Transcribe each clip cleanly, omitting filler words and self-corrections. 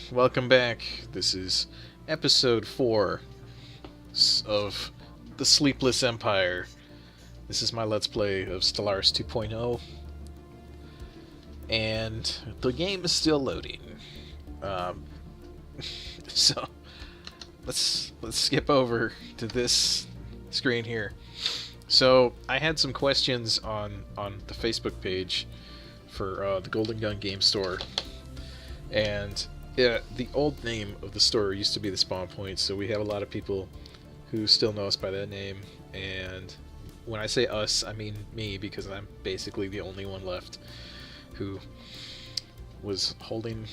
Welcome back. This is episode 4 of the Sleepless Empire. This is my Let's Play of Stellaris 2.0, and the game is still loading. Um, so let's skip over to this screen here. So I had some questions on the Facebook page for the Golden Gun Game Store, and yeah, the old name of the store used to be the Spawn Point, so we have a lot of people who still know us by that name. And when I say us, I mean me, because I'm basically the only one left who was holding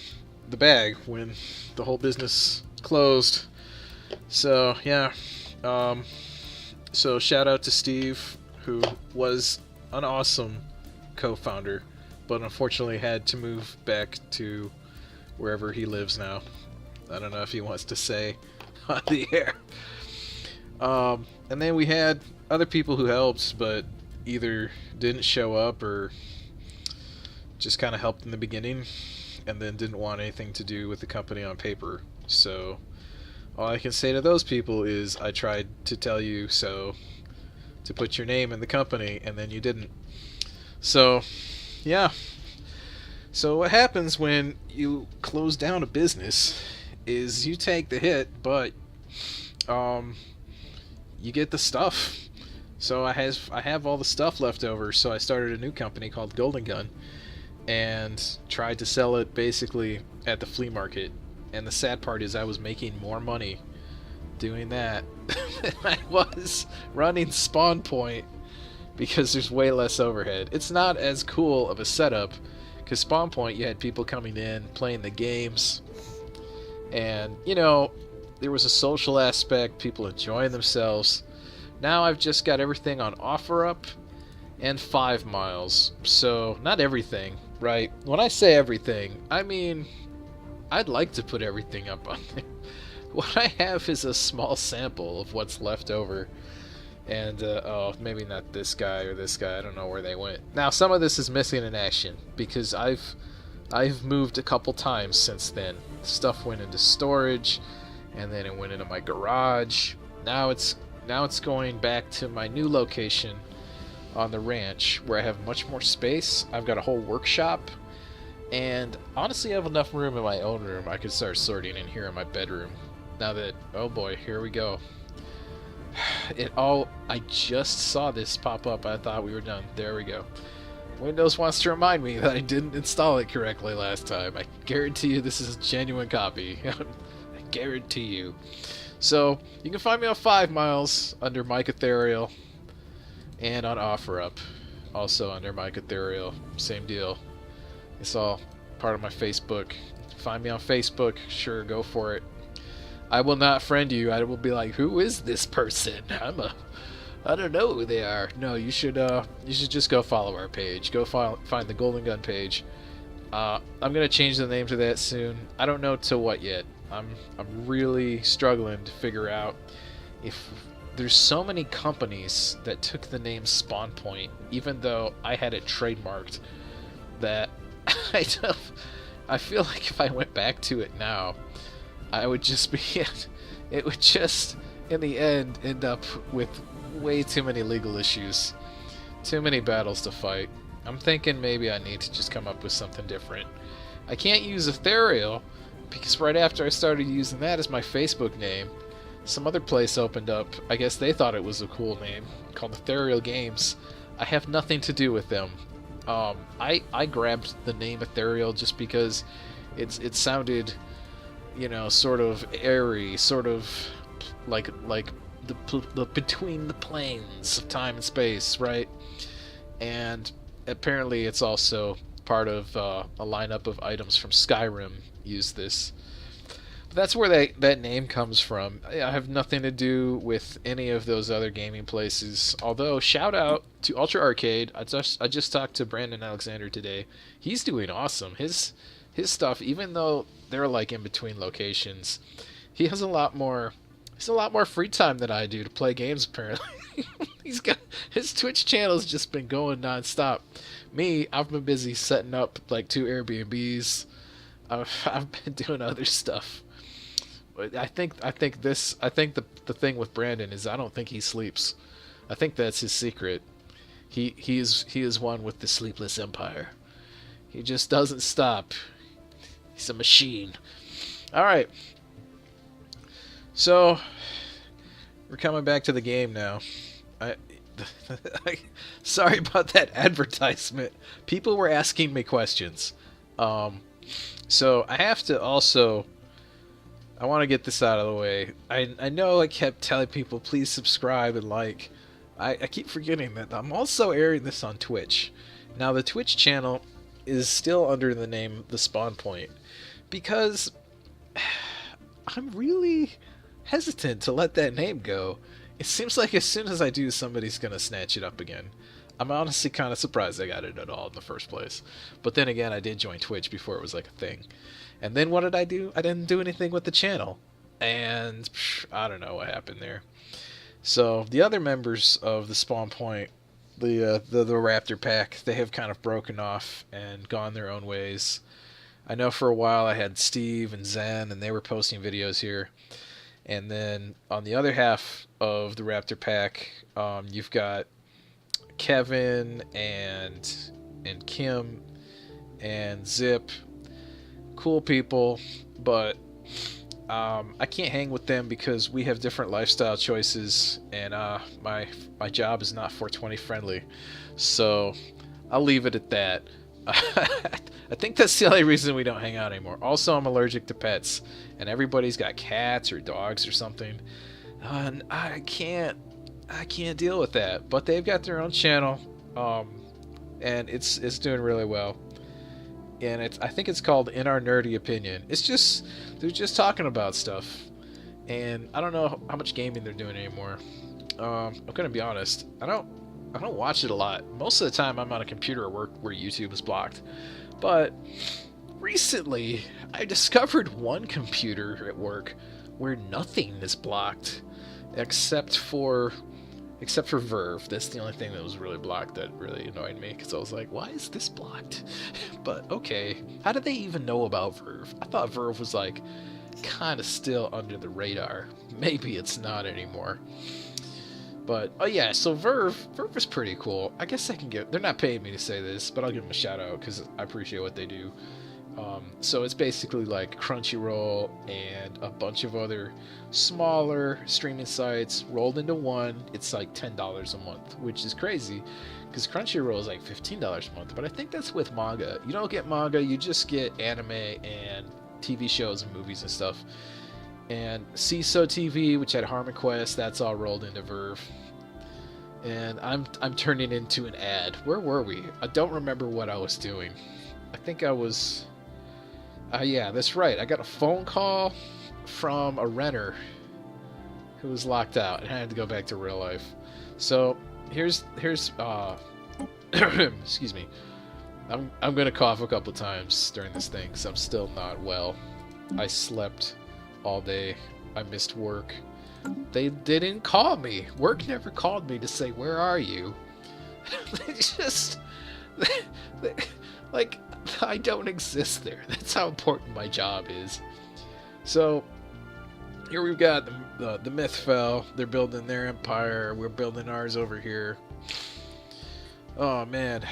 the bag when the whole business closed. So yeah, so shout out to Steve, who was an awesome co-founder, but unfortunately had to move back to wherever he lives now. I don't know if he wants to say on the air. And then we had other people who helped, but either didn't show up or just kind of helped in the beginning and then didn't want anything to do with the company on paper. So all I can say to those people is I tried to tell you so, to put your name in the company, and then you didn't. So yeah. So what happens when you close down a business is you take the hit, but you get the stuff. So I have all the stuff left over, so I started a new company called Golden Gun and tried to sell it basically at the flea market. And the sad part is I was making more money doing that than I was running Spawn Point, because there's way less overhead. It's not as cool of a setup, because Spawn Point, you had people coming in, playing the games, and, you know, there was a social aspect, people enjoying themselves. Now I've just got everything on OfferUp and 5 miles, so not everything, right? When I say everything, I mean, I'd like to put everything up on there. What I have is a small sample of what's left over. And, oh, maybe not this guy or this guy, I don't know where they went. Now, some of this is missing in action, because I've moved a couple times since then. Stuff went into storage, and then it went into my garage. Now it's going back to my new location on the ranch, where I have much more space. I've got a whole workshop, and honestly I have enough room in my own room. I could start sorting in here in my bedroom. Now that, oh boy, here we go. I just saw this pop up. I thought we were done. There we go. Windows wants to remind me that I didn't install it correctly last time. I guarantee you this is a genuine copy. I guarantee you. So you can find me on 5 miles under Mike Ethereal, and on OfferUp also under Mike Ethereal. Same deal. It's all part of my Facebook. Find me on Facebook. Sure, go for it. I will not friend you. I will be like, who is this person? I don't know who they are. No, you should just go follow our page. Go find the Golden Gun page. I'm gonna change the name to that soon. I don't know to what yet. I'm really struggling to figure out if there's so many companies that took the name Spawn Point, even though I had it trademarked, that I feel like if I went back to it now, I would just be, it would just, in the end, end up with way too many legal issues. Too many battles to fight. I'm thinking maybe I need to just come up with something different. I can't use Ethereal, because right after I started using that as my Facebook name, some other place opened up. I guess they thought it was a cool name, called Ethereal Games. I have nothing to do with them. I grabbed the name Ethereal just because it sounded, you know, sort of airy, sort of like the between the planes of time and space, right? And apparently it's also part of a lineup of items from Skyrim use this. But that's where that name comes from. I have nothing to do with any of those other gaming places. Although, shout out to Ultra Arcade. I just talked to Brandon Alexander today. He's doing awesome. His stuff, even though they're like in between locations, he has a lot more free time than I do to play games, apparently. He's got his Twitch channel's just been going non-stop. Me, I've been busy setting up like 2 Airbnbs, I've been doing other stuff. But I think the thing with Brandon is I don't think he sleeps. I think that's his secret. He is one with the Sleepless Empire. He just doesn't stop. He's a machine. All right. So we're coming back to the game now. Sorry about that advertisement. People were asking me questions. So I have to also. I want to get this out of the way. I know I kept telling people please subscribe and like. I keep forgetting that I'm also airing this on Twitch. Now the Twitch channel is still under the name The Spawn Point because I'm really hesitant to let that name go. It seems like as soon as I do, somebody's gonna snatch it up again. I'm honestly kind of surprised I got it at all in the first place. But then again, I did join Twitch before it was like a thing. And then what did I do? I didn't do anything with the channel. And I don't know what happened there. So the other members of the Spawn Point, the Raptor pack, they have kind of broken off and gone their own ways. I know for a while I had Steve and Zen, and they were posting videos here. And then on the other half of the Raptor pack, you've got Kevin and Kim and Zip. Cool people, but I can't hang with them because we have different lifestyle choices, and my job is not 420 friendly. So I'll leave it at that. I think that's the only reason we don't hang out anymore. Also, I'm allergic to pets, and everybody's got cats or dogs or something. And I can't deal with that. But they've got their own channel, and it's doing really well. And I think it's called In Our Nerdy Opinion. They're just talking about stuff, and I don't know how much gaming they're doing anymore. I'm gonna be honest. I don't watch it a lot. Most of the time, I'm on a computer at work where YouTube is blocked. But recently, I discovered one computer at work where nothing is blocked, except for Verve. That's the only thing that was really blocked that really annoyed me, because I was like, why is this blocked? But okay, how did they even know about Verve? I thought Verve was like kind of still under the radar. Maybe it's not anymore. But oh yeah, so Verve is pretty cool. I guess I can they're not paying me to say this, but I'll give them a shout out because I appreciate what they do. So it's basically like Crunchyroll and a bunch of other smaller streaming sites rolled into one. It's like $10 a month, which is crazy because Crunchyroll is like $15 a month, but I think that's with manga. You don't get manga, you just get anime and TV shows and movies and stuff. And CISO TV, which had Harmon Quest, that's all rolled into Verve. And I'm turning into an ad. Where were we? I don't remember what I was doing. I think I was... yeah, that's right. I got a phone call from a renter who was locked out, and I had to go back to real life. So here's excuse me. I'm gonna cough a couple times during this thing because I'm still not well. I slept all day. I missed work. They didn't call me. Work never called me to say, where are you? They just... like, I don't exist there. That's how important my job is. So, here we've got the Myth fell. They're building their empire. We're building ours over here. Oh, man.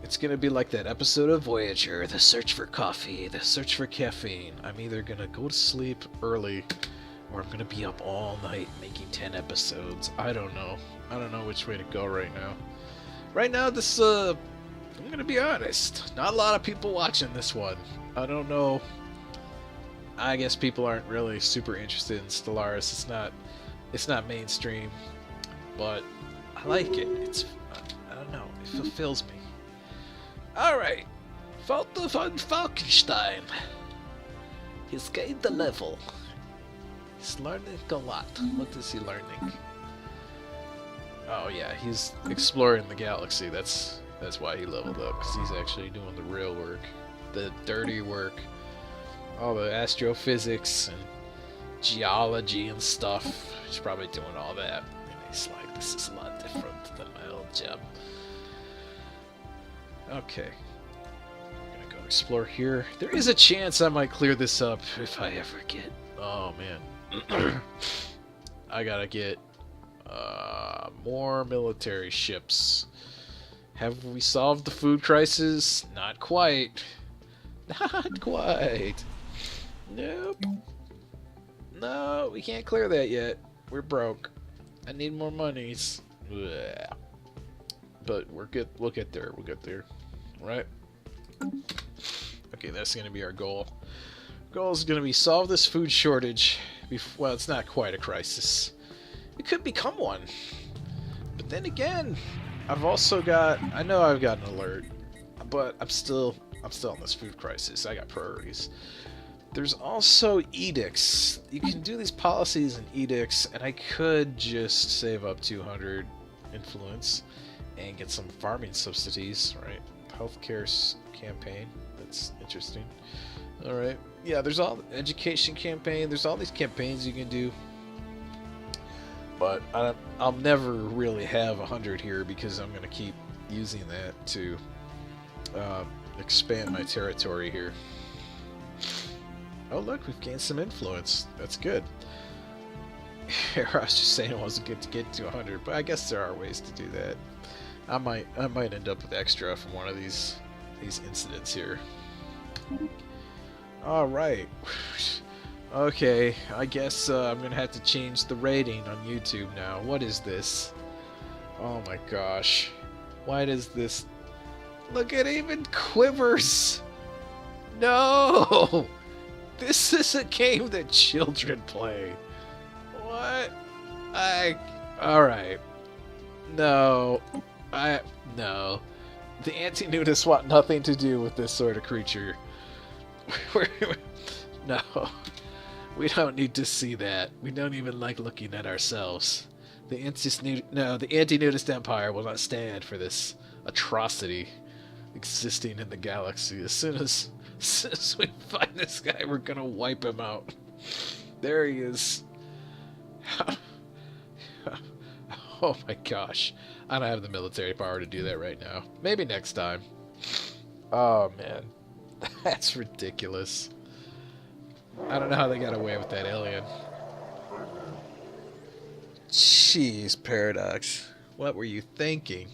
It's gonna be like that episode of Voyager, the search for coffee, the search for caffeine. I'm either gonna go to sleep early, or I'm gonna be up all night making 10 episodes. I don't know. I don't know which way to go right now. Right now, this, I'm gonna be honest, not a lot of people watching this one. I don't know. I guess people aren't really super interested in Stellaris. It's not mainstream, but I like it. I don't know, it fulfills me. Alright, Walter von Falkenstein. He's gained the level. He's learning a lot. What is he learning? Oh yeah, he's exploring the galaxy. That's why he leveled up, because he's actually doing the real work. The dirty work. All the astrophysics and geology and stuff. He's probably doing all that. And he's like, this is a lot different than my old job. Okay. I'm gonna go explore here. There is a chance I might clear this up if I ever get... Oh, man. I gotta get more military ships. Have we solved the food crisis? Not quite. Not quite. Nope. No, we can't clear that yet. We're broke. I need more monies. Blech. But we're good. We'll get there. We'll get there. Right? Okay, that's going to be our goal. Goal is going to be solve this food shortage. Well, it's not quite a crisis. It could become one. But then again, I've also got... I know I've got an alert, but I'm still in this food crisis. I got priorities. There's also edicts. You can do these policies and edicts, and I could just save up 200 influence and get some farming subsidies, right? Healthcare campaign. That's interesting. Alright. Yeah, there's all education campaign. There's all these campaigns you can do. But I'll never really have 100 here because I'm going to keep using that to expand my territory here. Oh look, we've gained some influence. That's good. I was just saying it wasn't good to get to 100, but I guess there are ways to do that. I might end up with extra from one of these incidents here. All right. Okay, I guess I'm gonna have to change the rating on YouTube now. What is this? Oh my gosh. Why does this... Look, it even quivers! No! This is a game that children play. What? Alright. No. No. The Anti-Nudists want nothing to do with this sort of creature. No. We don't need to see that. We don't even like looking at ourselves. The Anti-Nudist Empire will not stand for this atrocity existing in the galaxy. As soon as we find this guy, we're gonna wipe him out. There he is. Oh my gosh. I don't have the military power to do that right now. Maybe next time. Oh man. That's ridiculous. I don't know how they got away with that alien. Jeez, Paradox. What were you thinking?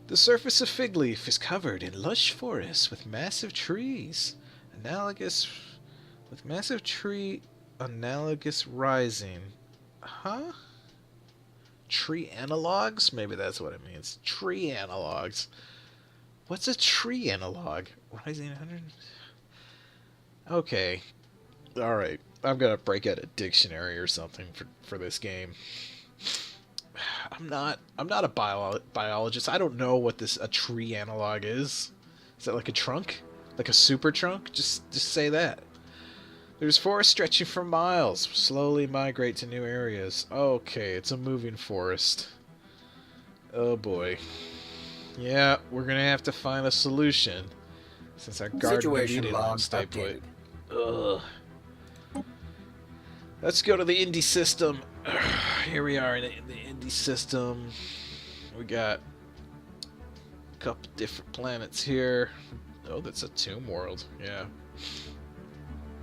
The surface of Fig Leaf is covered in lush forests with massive trees. Analogous rising. Huh? Tree analogs? Maybe that's what it means. Tree analogs. What's a tree analog? Rising 100... Okay. Alright. I'm gonna break out a dictionary or something for this game. I'm not a biologist. I don't know what a tree analog is. Is that like a trunk? Like a super trunk? Just say that. There's forests stretching for miles. Slowly migrate to new areas. Okay, it's a moving forest. Oh boy. Yeah, we're gonna have to find a solution. Since our garden needed won't stay put. Ugh. Let's go to the Indie system. Here we are in the Indie system. We got a couple different planets here. Oh, that's a tomb world. Yeah.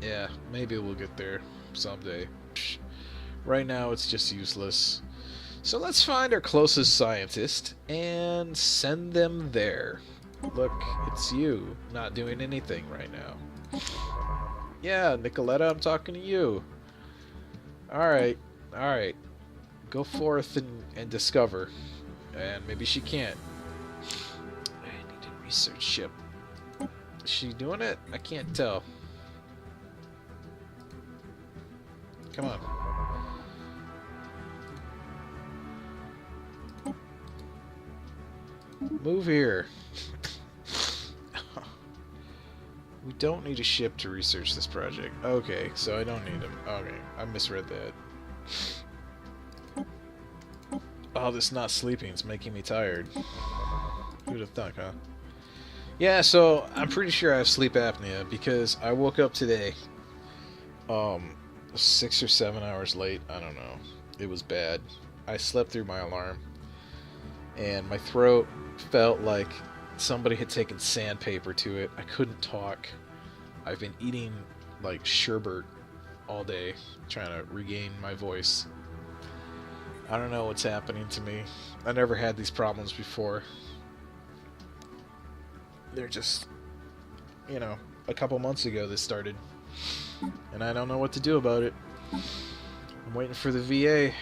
Yeah, maybe we'll get there someday. Right now, it's just useless. So let's find our closest scientist and send them there. Look, it's you, not doing anything right now. Yeah, Nicoletta, I'm talking to you. Alright, alright. Go forth and discover. And maybe she can't. I need a research ship. Is she doing it? I can't tell. Come on. Move here. We don't need a ship to research this project. Okay, so I don't need him. Okay, I misread that. Oh, this not sleeping is making me tired. Who'd have thunk, huh? Yeah, so I'm pretty sure I have sleep apnea because I woke up today 6 or 7 hours late. I don't know. It was bad. I slept through my alarm and my throat felt like somebody had taken sandpaper to it. I couldn't talk. I've been eating like sherbet all day, trying to regain my voice. I don't know what's happening to me. I never had these problems before. They're just, you know, a couple months ago this started. And I don't know what to do about it. I'm waiting for the VA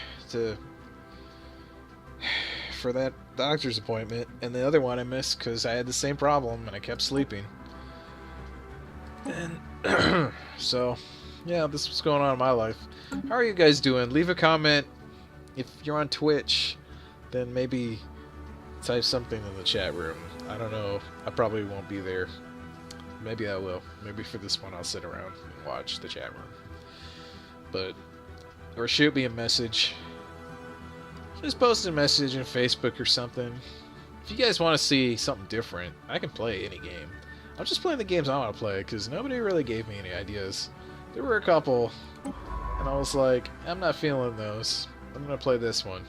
for that doctor's appointment, and the other one I missed because I had the same problem and I kept sleeping. And so, yeah, this is what's going on in my life. How are you guys doing? Leave a comment. If you're on Twitch, then maybe type something in the chat room. I don't know. I probably won't be there. Maybe I will. Maybe for this one I'll sit around and watch the chat room. But, or shoot me a message. Just post a message in Facebook or something. If you guys want to see something different, I can play any game. I'm just playing the games I want to play because nobody really gave me any ideas. There were a couple, and I was like, I'm not feeling those. I'm gonna play this one.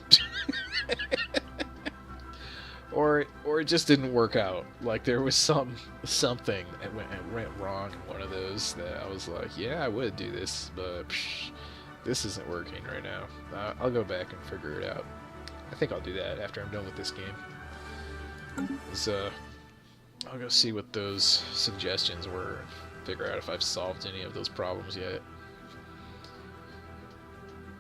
or it just didn't work out. Like there was something that went wrong in one of those that I was like, yeah, I would do this, but this isn't working right now. I'll go back and figure it out. I think I'll do that after I'm done with this game. I'll go see what those suggestions were and figure out if I've solved any of those problems yet.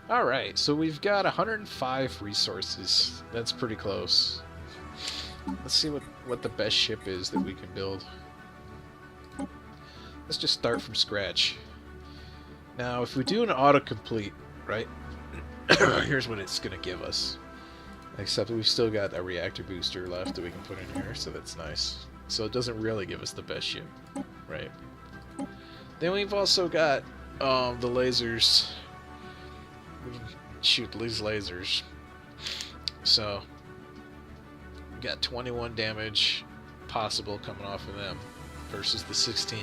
Alright, so we've got 105 resources. That's pretty close. Let's see what the best ship is that we can build. Let's just start from scratch. Now, if we do an autocomplete, right, here's what it's going to give us. Except we've still got a reactor booster left that we can put in here, so that's nice. So it doesn't really give us the best ship, right? Then we've also got the lasers. We can shoot these lasers. So we got 21 damage possible coming off of them versus the 16,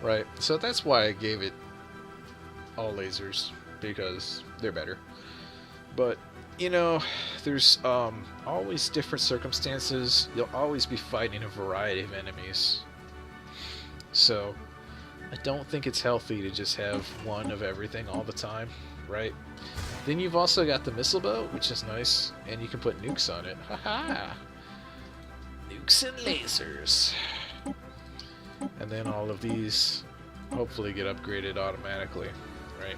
right? So that's why I gave it all lasers, because they're better. But you know, there's always different circumstances. You'll always be fighting a variety of enemies. So I don't think it's healthy to just have one of everything all the time, right? Then you've also got the missile boat, which is nice, and you can put nukes on it. Haha! Nukes and lasers. And then all of these hopefully get upgraded automatically, right?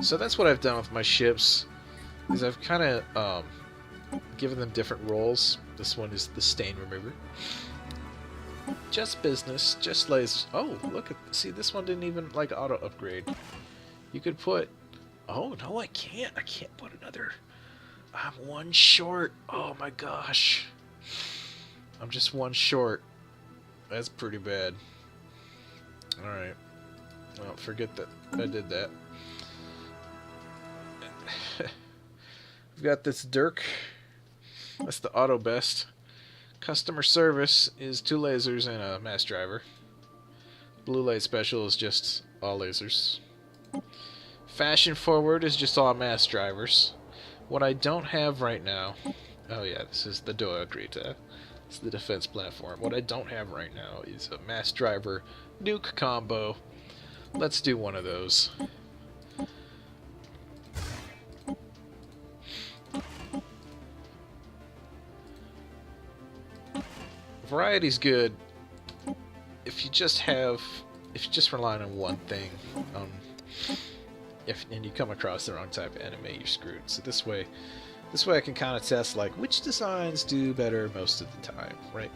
So that's what I've done with my ships, is I've kind of given them different roles. This one is the stain remover. Just business, just lasers. Oh, look at, see, this one didn't even like auto upgrade. You could put, oh no, I can't put another. I'm one short. Oh my gosh. I'm just one short. That's pretty bad. Alright. Well, forget that I did that. We've got this Dirk. That's the auto best. Customer service is 2 lasers and a mass driver. Blue light special is just all lasers. Fashion forward is just all mass drivers. What I don't have right now, oh yeah, this is the Doa Greta. It's the defense platform. What I don't have right now is a mass driver nuke combo. Let's do one of those. Variety's good if you just relying on one thing. And you come across the wrong type of enemy, you're screwed. So this way I can kind of test like which designs do better most of the time, right?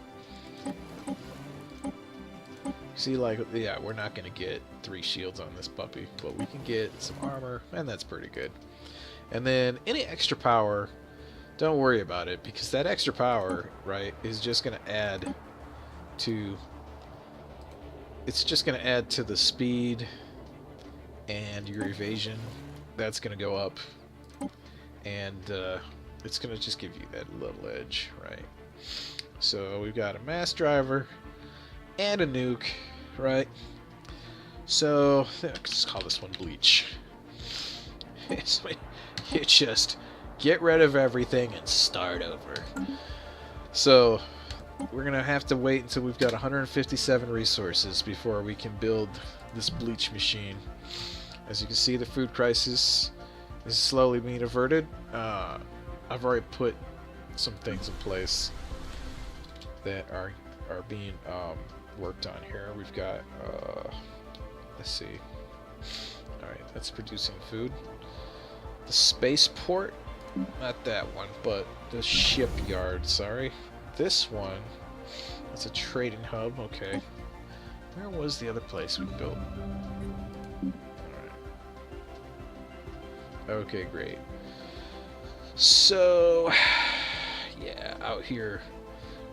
See, like, yeah, we're not gonna get 3 shields on this puppy, but we can get some armor, and that's pretty good. And then any extra power, don't worry about it, because that extra power, right, is just going to add to... It's just going to add to the speed and your evasion. That's going to go up. And it's going to just give you that little edge, right? So we've got a mass driver and a nuke, right? So let's call this one Bleach. So you just... get rid of everything and start over. So we're gonna have to wait until we've got 157 resources before we can build this bleach machine. As you can see, the food crisis is slowly being averted. I've already put some things in place that are being worked on here. We've got let's see. Alright, that's producing food. The spaceport, not that one, but the shipyard, sorry. This one, that's a trading hub, okay. Where was the other place we built? Alright. Okay, great. So, yeah, out here,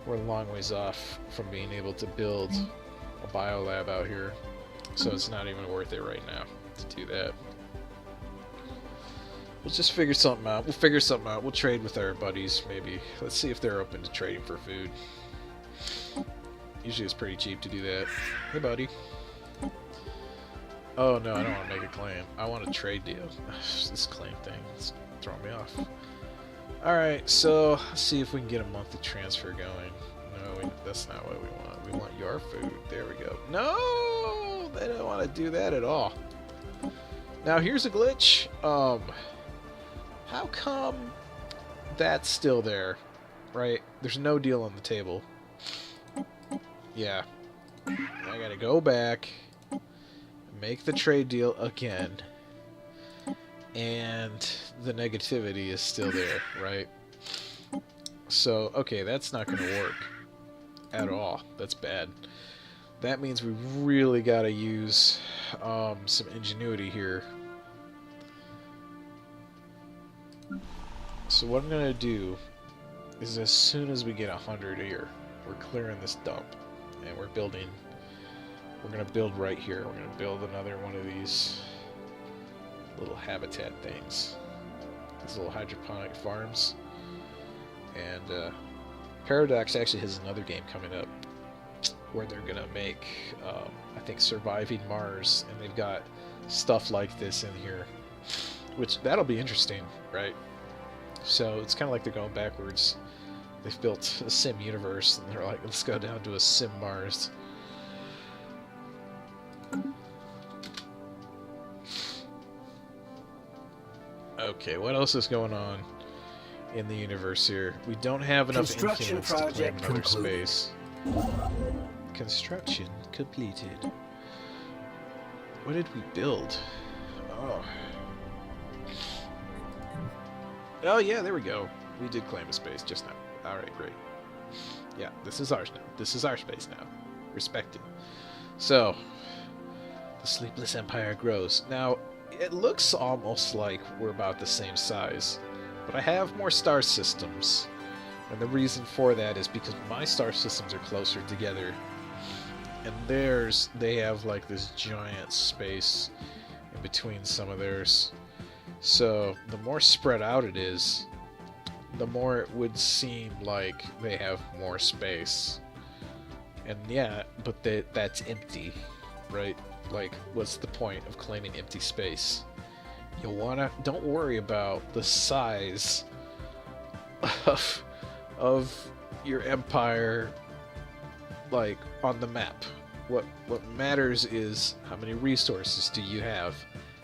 we're a long ways off from being able to build a biolab out here. So it's not even worth it right now to do that. We'll just figure something out. We'll figure something out. We'll trade with our buddies, maybe. Let's see if they're open to trading for food. Usually it's pretty cheap to do that. Hey, buddy. Oh, no, I don't want to make a claim. I want a trade deal. This claim thing is throwing me off. Alright, so let's see if we can get a monthly transfer going. No, that's not what we want. We want your food. There we go. No! They don't want to do that at all. Now, here's a glitch. How come that's still there, right? There's no deal on the table. Yeah. I gotta go back, make the trade deal again, and the negativity is still there, right? So, okay, that's not gonna work at all. That's bad. That means we really gotta use some ingenuity here. So what I'm gonna do is, as soon as we get 100 here, we're clearing this dump, and we're building. We're gonna build right here. We're gonna build another one of these little habitat things, these little hydroponic farms. And Paradox actually has another game coming up where they're gonna make, I think, Surviving Mars, and they've got stuff like this in here, which that'll be interesting, right? So it's kind of like they're going backwards. They've built a sim universe, and they're like, let's go down to a sim Mars. Okay, what else is going on in the universe here? We don't have enough influence to claim another space. Construction completed. What did we build? Oh. Oh yeah, there we go. We did claim a space just now. Alright, great. Yeah, this is ours now. This is our space now. Respected. So, the Sleepless Empire grows. Now, it looks almost like we're about the same size, but I have more star systems. And the reason for that is because my star systems are closer together. And theirs, they have like this giant space in between some of theirs. So the more spread out it is, the more it would seem like they have more space. And yeah, but that's empty, right? Like, what's the point of claiming empty space? Don't worry about the size of your empire, like, on the map. What matters is how many resources do you have?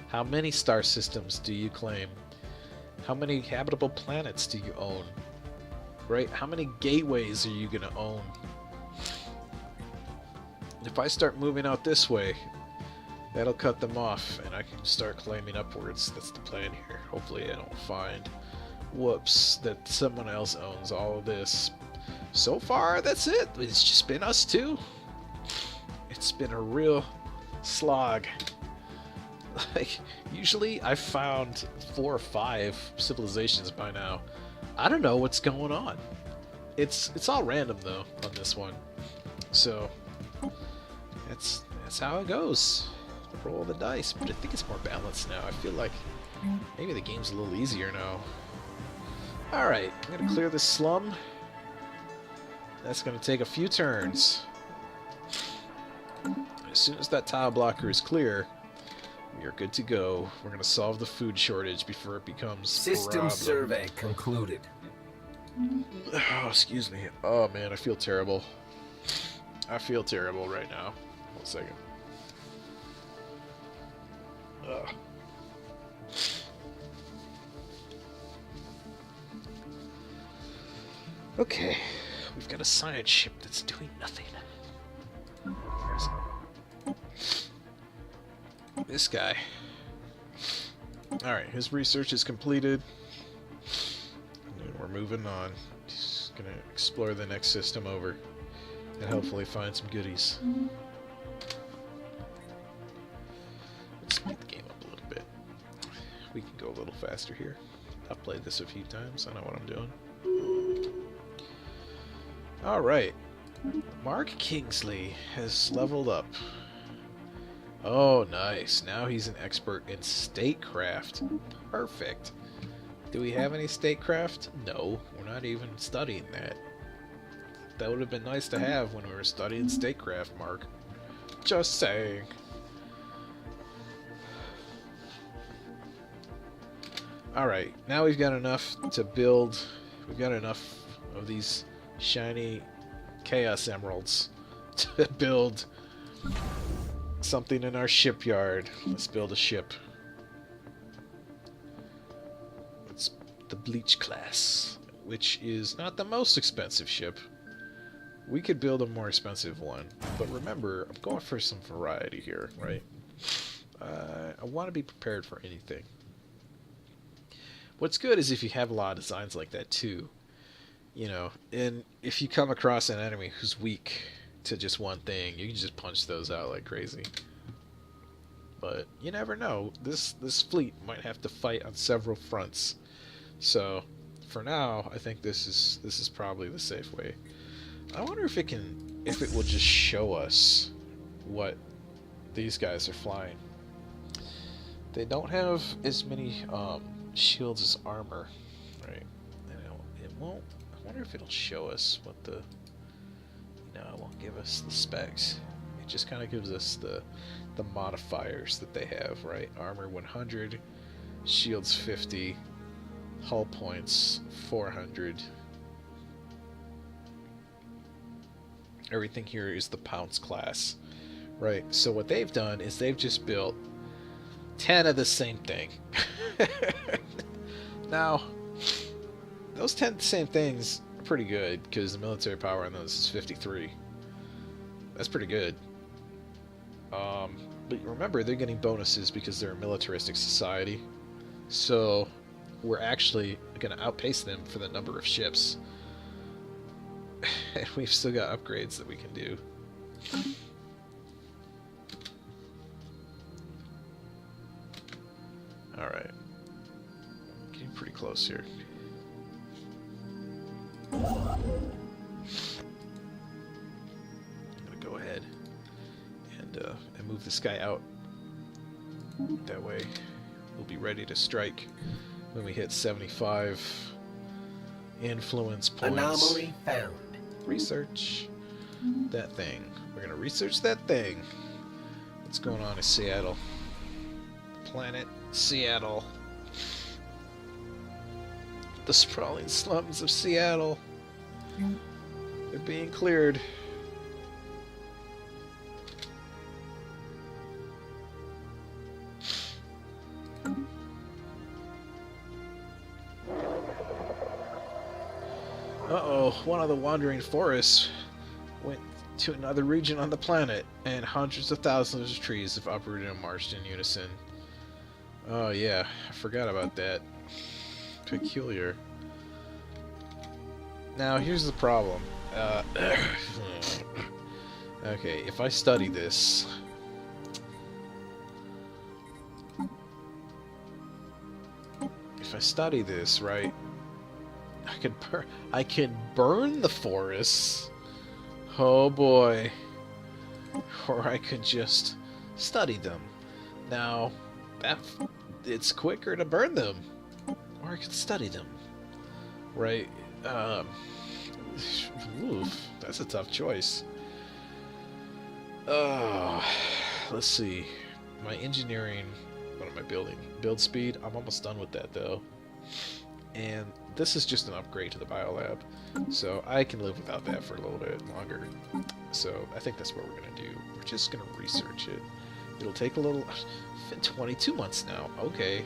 How many star systems do you claim? How many habitable planets do you own? Right? How many gateways are you going to own? If I start moving out this way, that'll cut them off, and I can start claiming upwards. That's the plan here. Hopefully I don't find, whoops, that someone else owns all of this. So far, that's it. It's just been us two. It's been a real slog. Like, usually I've found 4 or 5 civilizations by now. I don't know what's going on. It's all random though on this one. So that's how it goes. Roll the dice, but I think it's more balanced now. I feel like maybe the game's a little easier now. Alright, I'm gonna clear this slum. That's gonna take a few turns. As soon as that tile blocker is clear, we are good to go. We're going to solve the food shortage before it becomes System survey concluded. Oh, excuse me. Oh man, I feel terrible. I feel terrible right now. 1 second. Ugh. Okay, we've got a science ship that's doing nothing. This guy. Alright, his research is completed. And we're moving on. He's gonna explore the next system over and hopefully find some goodies. Let's speed the game up a little bit. We can go a little faster here. I've played this a few times. I know what I'm doing. Alright. Mark Kingsley has leveled up. Oh, nice. Now he's an expert in statecraft. Perfect. Do we have any statecraft? No, we're not even studying that. That would have been nice to have when we were studying statecraft, Mark. Just saying. Alright, now we've got enough to build. We've got enough of these shiny Chaos Emeralds to build something in our shipyard. Let's build a ship. It's the Bleach class, which is not the most expensive ship. We could build a more expensive one, but remember, I'm going for some variety here, right? I want to be prepared for anything. What's good is if you have a lot of designs like that too. You know, and if you come across an enemy who's weak to just one thing, you can just punch those out like crazy. But you never know. This fleet might have to fight on several fronts. So for now, I think this is probably the safe way. I wonder if it will just show us what these guys are flying. They don't have as many shields as armor, right? And it won't. I wonder if it'll show us what the. No, it won't give us the specs. It just kind of gives us the modifiers that they have, right? Armor 100, shields 50, hull points 400. Everything here is the Pounce class, right? So what they've done is they've just built 10 of the same thing. Now, those 10 same things are pretty good because the military power on those is 53. That's pretty good. But remember, they're getting bonuses because they're a militaristic society. So we're actually going to outpace them for the number of ships. And we've still got upgrades that we can do. Alright. Getting pretty close here. I'm gonna go ahead and move this guy out. That way we'll be ready to strike when we hit 75 influence points. Anomaly found. Research that thing. We're gonna research that thing. What's going on in Seattle? Planet Seattle. The sprawling slums of Seattle. They're being cleared. Uh-oh, one of the wandering forests went to another region on the planet, and hundreds of thousands of trees have uprooted and marched in unison. Oh yeah, I forgot about that. Peculiar. Now, here's the problem. Okay, if I study this... right, I can burn the forests. Oh boy. Or I could just study them. Now, it's quicker to burn them. Or I could study them. Right? Oof, that's a tough choice. Let's see. My engineering... What am I building? Build speed? I'm almost done with that, though. And this is just an upgrade to the biolab, so I can live without that for a little bit longer. So I think that's what we're gonna do. We're just gonna research it. It'll take a little. It's been 22 months now. Okay,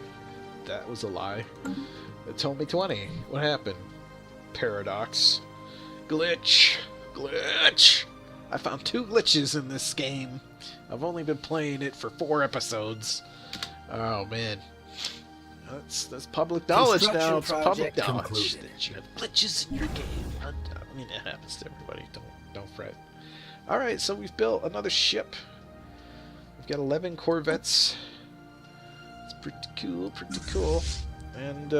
that was a lie. It told me 20. What happened? Paradox. Glitch. Glitch. I found 2 glitches in this game. I've only been playing it for 4 episodes. Oh man. That's public knowledge now. It's public knowledge that you have glitches in your game. I mean, it happens to everybody. Don't fret. All right, so we've built another ship. We've got 11 corvettes. It's pretty cool. Pretty cool. And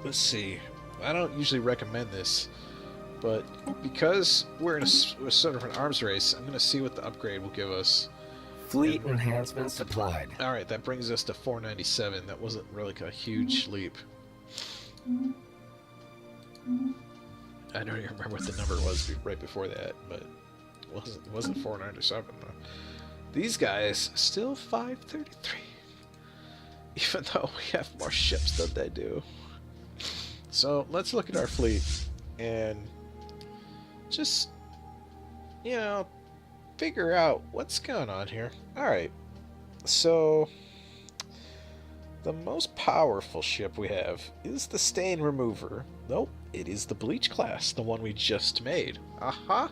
let's see. I don't usually recommend this, but because we're in a sort of an arms race, I'm going to see what the upgrade will give us. Fleet enhancement supplied. Alright, that brings us to 497. That wasn't really a huge leap. I don't even remember what the number was right before that, but it wasn't 497. These guys, still 533. Even though we have more ships than they do. So, let's look at our fleet and just, you know, figure out what's going on here. Alright, so the most powerful ship we have is the Stain Remover. Nope, it is the Bleach class, the one we just made. Aha!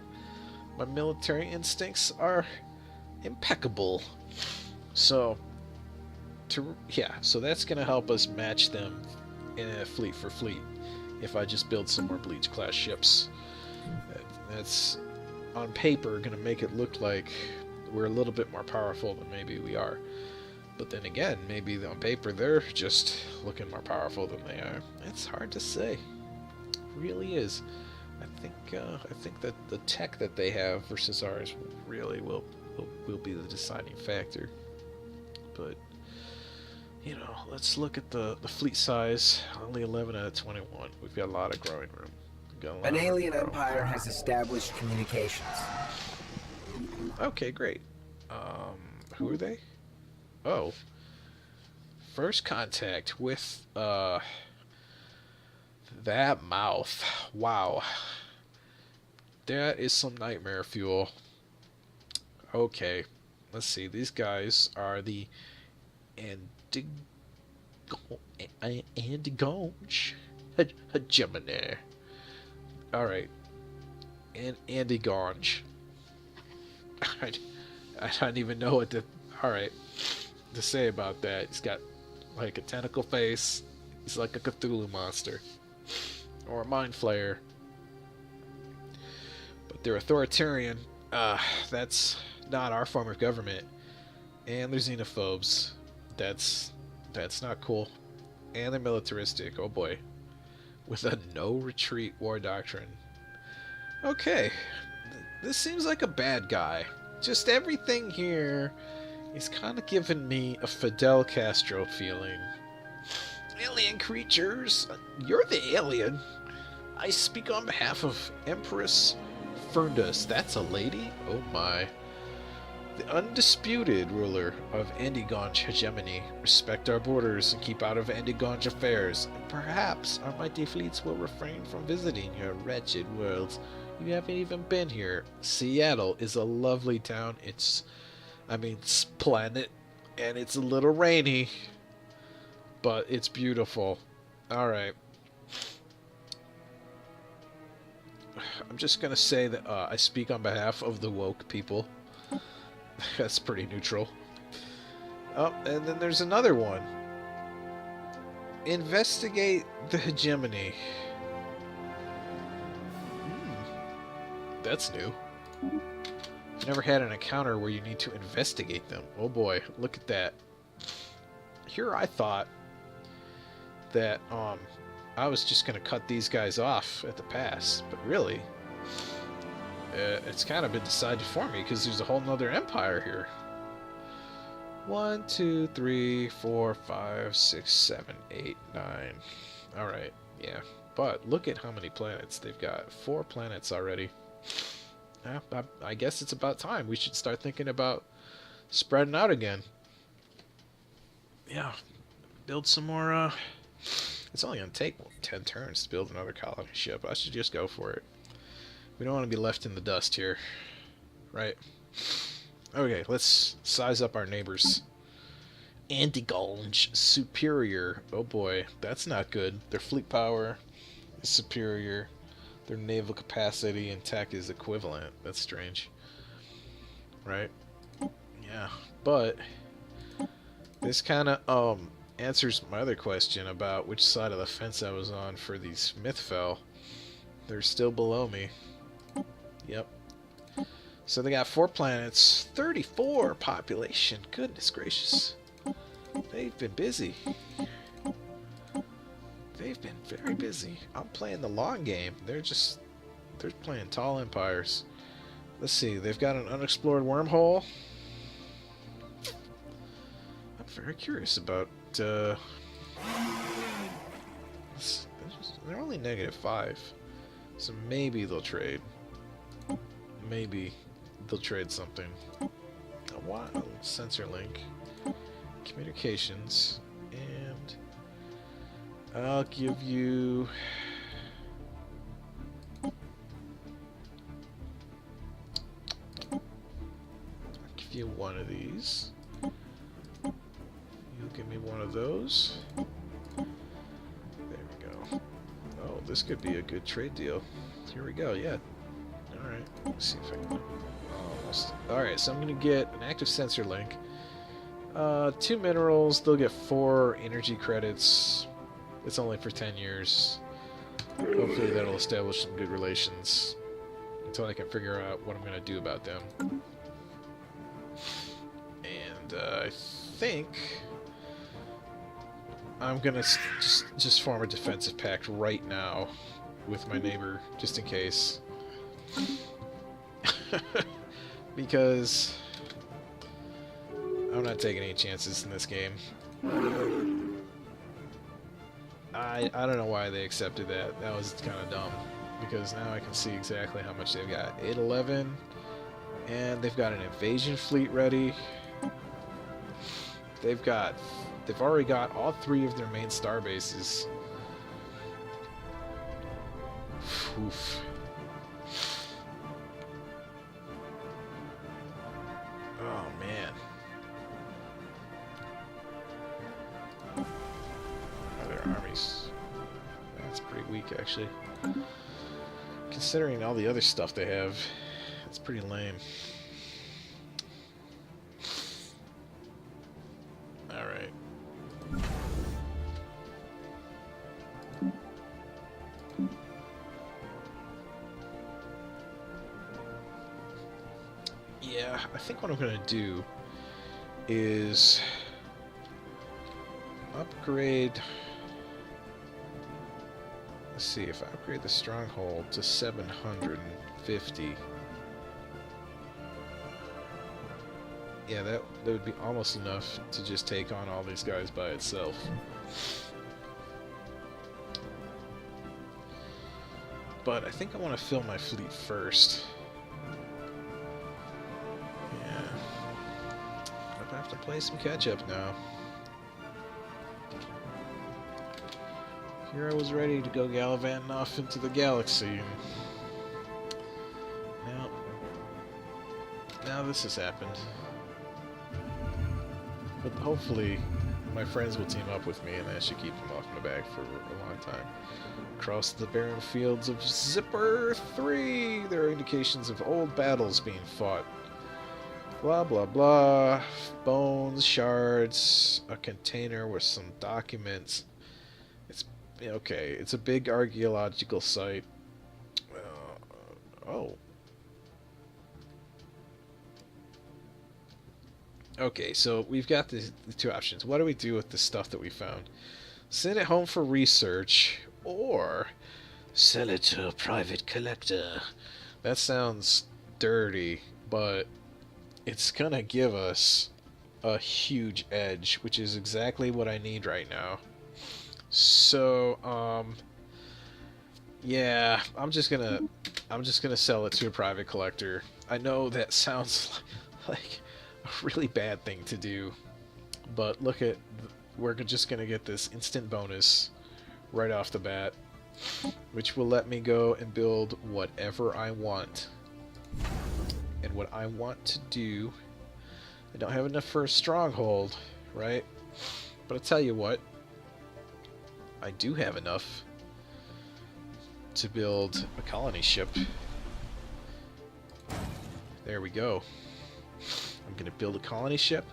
My military instincts are impeccable. So, so that's going to help us match them in a fleet for fleet if I just build some more Bleach class ships. That's on paper going to make it look like we're a little bit more powerful than maybe we are. But then again, maybe on paper they're just looking more powerful than they are. It's hard to say. It really is. I think that the tech that they have versus ours really will be the deciding factor. But you know, let's look at the fleet size. Only 11 out of 21. We've got a lot of growing room. An alien empire has established communications. Okay, great. Who are they? Oh. First contact with, that mouth. Wow. That is some nightmare fuel. Okay. Let's see. These guys are the Anti-Nudists. Gemini. Alright. And Anti-Nudists. I don't even know what to say about that. He's got like a tentacle face. He's like a Cthulhu monster. Or a mind flayer. But they're authoritarian. That's not our form of government. And they're xenophobes. That's not cool. And they're militaristic. Oh boy. With a no-retreat war doctrine. Okay. This seems like a bad guy. Just everything here is kind of giving me a Fidel Castro feeling. Alien creatures, you're the alien. I speak on behalf of Empress Ferndas. That's a lady? Oh my. The undisputed ruler of Anti-Nudists hegemony. Respect our borders and keep out of Anti-Nudists affairs. And perhaps our mighty fleets will refrain from visiting your wretched worlds. You haven't even been here. Seattle is a lovely town. It's planet, and it's a little rainy, but it's beautiful. Alright. I'm just gonna say that I speak on behalf of the woke people. That's pretty neutral. Oh, and then there's another one. Investigate the hegemony. That's new. Never had an encounter where you need to investigate them. Oh boy, look at that. Here I thought that I was just gonna cut these guys off at the pass, but really it's kind of been decided for me because there's a whole nother empire here. 1, 2, 3, 4, 5, 6, 7, 8, 9. Alright, yeah. But look at how many planets they've got. 4 planets already. I guess it's about time. We should start thinking about spreading out again. Yeah. Build some more It's only going to take 10 turns to build another colony ship. I should just go for it. We don't want to be left in the dust here. Right? Okay, let's size up our neighbors. Anti-Nudists superior. Oh boy, that's not good. Their fleet power is superior. Their naval capacity and tech is equivalent. That's strange. Right? Yeah, but this kind of answers my other question about which side of the fence I was on for these Mythfell. They're still below me. Yep. So they got 4 planets, 34 population. Goodness gracious. They've been busy. They've been very busy. I'm playing the long game. They're playing tall empires. Let's see. They've got an unexplored wormhole. I'm very curious about. They're only -5, so maybe they'll trade. Maybe they'll trade something. A wild sensor link, communications, and I'll give you. One of these. You'll give me one of those. There we go. Oh, this could be a good trade deal. Here we go, yeah. Alright, let's see if I can... Almost. Alright, so I'm going to get an active sensor link. 2 minerals, they'll get 4 energy credits. It's only for 10 years. Hopefully that'll establish some good relations until I can figure out what I'm going to do about them. And I think I'm gonna just form a defensive pact right now with my neighbor, just in case, because I'm not taking any chances in this game. I don't know why they accepted that. That was kind of dumb, because now I can see exactly how much they've got. 811, and they've got an invasion fleet ready. They've already got all 3 of their main star bases. Oof. Oh man. Oh, their armies. That's pretty weak actually. Considering all the other stuff they have, it's pretty lame. Alright. Yeah, I think what I'm going to do is upgrade... Let's see, if I upgrade the stronghold to 750... Yeah, that would be almost enough to just take on all these guys by itself. But I think I want to fill my fleet first. Yeah. I have to play some catch-up now. Here I was ready to go gallivanting off into the galaxy. Now this has happened. But hopefully, my friends will team up with me, and that should keep them off my back for a long time. Across the barren fields of Zipper 3, there are indications of old battles being fought. Blah, blah, blah. Bones, shards, a container with some documents. It's okay. It's a big archaeological site. Oh. Okay, so we've got the 2 options. What do we do with the stuff that we found? Send it home for research, or sell it to a private collector. That sounds dirty, but it's gonna give us a huge edge, which is exactly what I need right now. So, yeah, I'm just gonna sell it to a private collector. I know that sounds like a really bad thing to do, but look at, we're just gonna get this instant bonus right off the bat, which will let me go and build whatever I want. And what I want to do, I don't have enough for a stronghold, right? But I'll tell you what, I do have enough to build a colony ship. There we go. I'm gonna build a colony ship.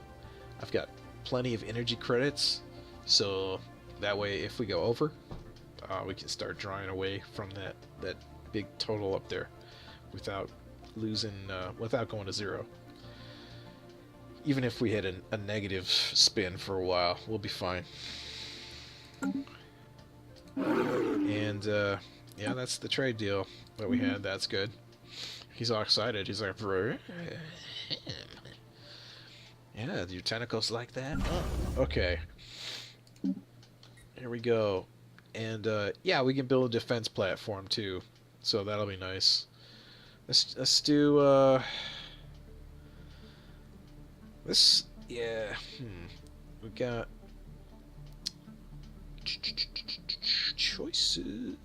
I've got plenty of energy credits, so that way if we go over, we can start drawing away from that big total up there without losing, without going to zero. Even if we had a negative spin for a while, we'll be fine. And yeah, that's the trade deal that we had. That's good. He's all excited. He's like, yeah, your tentacles like that? Oh, okay. Here we go. And yeah, we can build a defense platform too, so that'll be nice. Let's do this. Yeah. We got choices.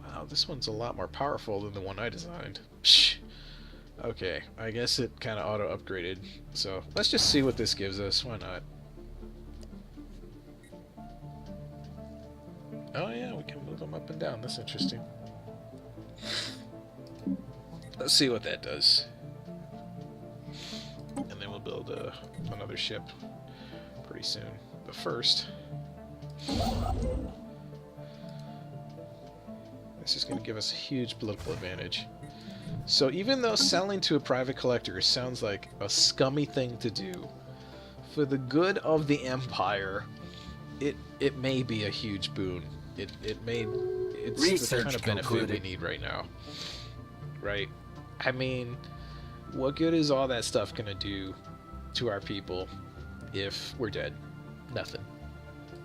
Wow, this one's a lot more powerful than the one I designed. Psh. Okay, I guess it kind of auto-upgraded. So, let's just see what this gives us. Why not? Oh yeah, we can move them up and down. That's interesting. Let's see what that does. And then we'll build another ship pretty soon. But first, this is going to give us a huge political advantage. So even though selling to a private collector sounds like a scummy thing to do, for the good of the Empire, it may be a huge boon. It's the kind of benefit we need right now. Right? I mean, what good is all that stuff gonna do to our people if we're dead? Nothing.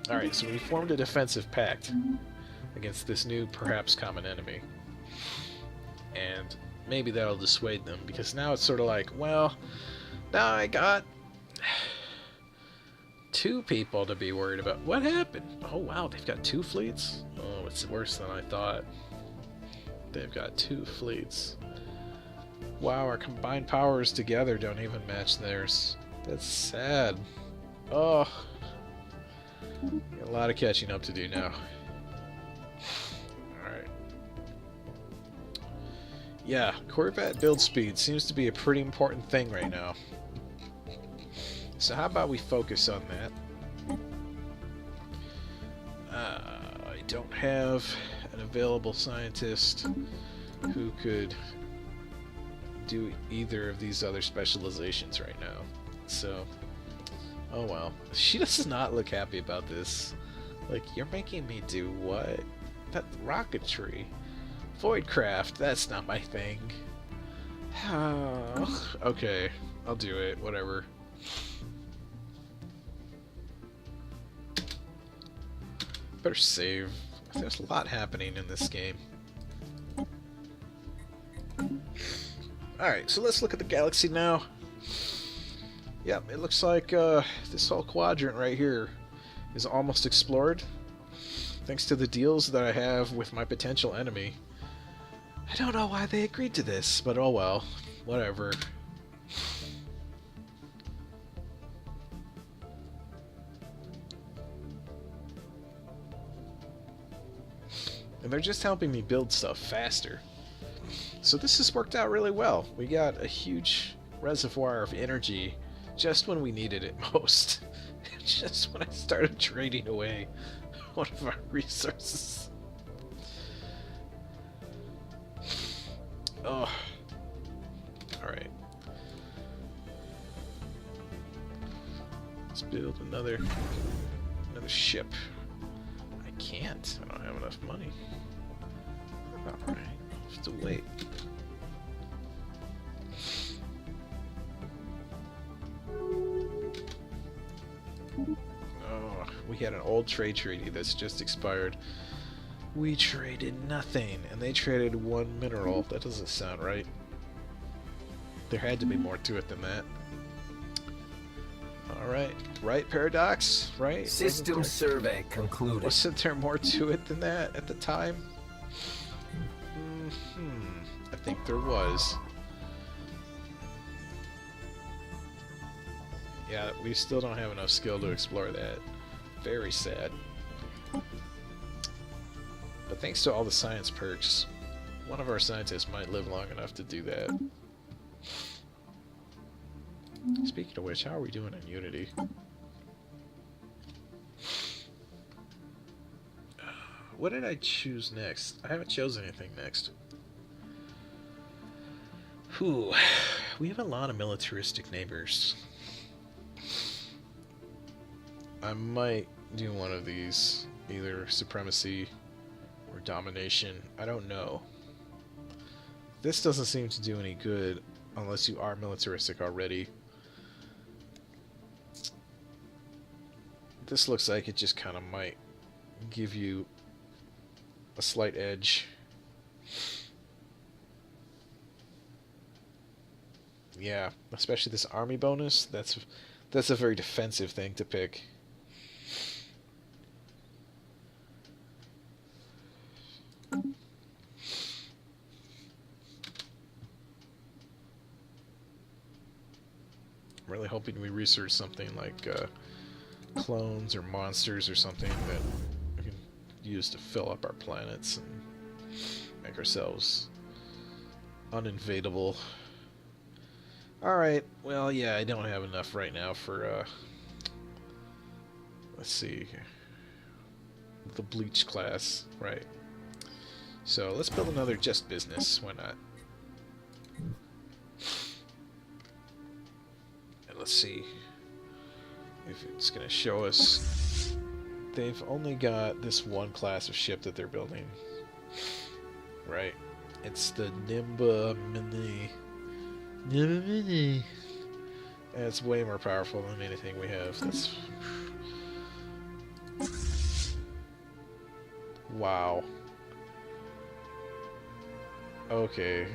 Alright, so we formed a defensive pact against this new, perhaps common enemy. And maybe that'll dissuade them, because now it's sort of like, well, now I got 2 people to be worried about. What happened? Oh wow, they've got 2 fleets? Oh, it's worse than I thought. They've got 2 fleets. Wow, our combined powers together don't even match theirs. That's sad. Oh. Got a lot of catching up to do now. Alright. Yeah, Corvette build speed seems to be a pretty important thing right now. So how about we focus on that? I don't have an available scientist who could do either of these other specializations right now. So, oh well. She does not look happy about this. Like, you're making me do what? That rocketry. Voidcraft, that's not my thing. Okay, I'll do it, whatever. Better save. There's a lot happening in this game. Alright, so let's look at the galaxy now. Yep, it looks like this whole quadrant right here is almost explored. Thanks to the deals that I have with my potential enemy. I don't know why they agreed to this, but oh well. Whatever. And they're just helping me build stuff faster. So this has worked out really well. We got a huge reservoir of energy just when we needed it most. Just when I started trading away one of our resources. Oh. Alright. Let's build another ship. I can't. I don't have enough money. Alright. I'll have to wait. Oh, we had an old trade treaty that's just expired. We traded nothing, and they traded 1 mineral. That doesn't sound right. There had to be more to it than that. Alright. Right, Paradox? Right? System survey concluded. Wasn't there more to it than that at the time? I think there was. Yeah, we still don't have enough skill to explore that. Very sad. But thanks to all the science perks, one of our scientists might live long enough to do that. Speaking of which, how are we doing in Unity? What did I choose next? I haven't chosen anything next. Whew. We have a lot of militaristic neighbors. I might do one of these. Either supremacy or domination. I don't know. This doesn't seem to do any good unless you are militaristic already. This looks like it just kind of might give you a slight edge. Yeah, especially this army bonus. That's a very defensive thing to pick. I'm really hoping we research something like clones or monsters or something that we can use to fill up our planets and make ourselves uninvadable. Alright, well, yeah, I don't have enough right now for, let's see, the Bleach class, right. So, let's build another just business, why not? And let's see if it's going to show us. They've only got this one class of ship that they're building, right. It's the Nimba Mini. And it's way more powerful than anything we have. That's... Wow. Okay.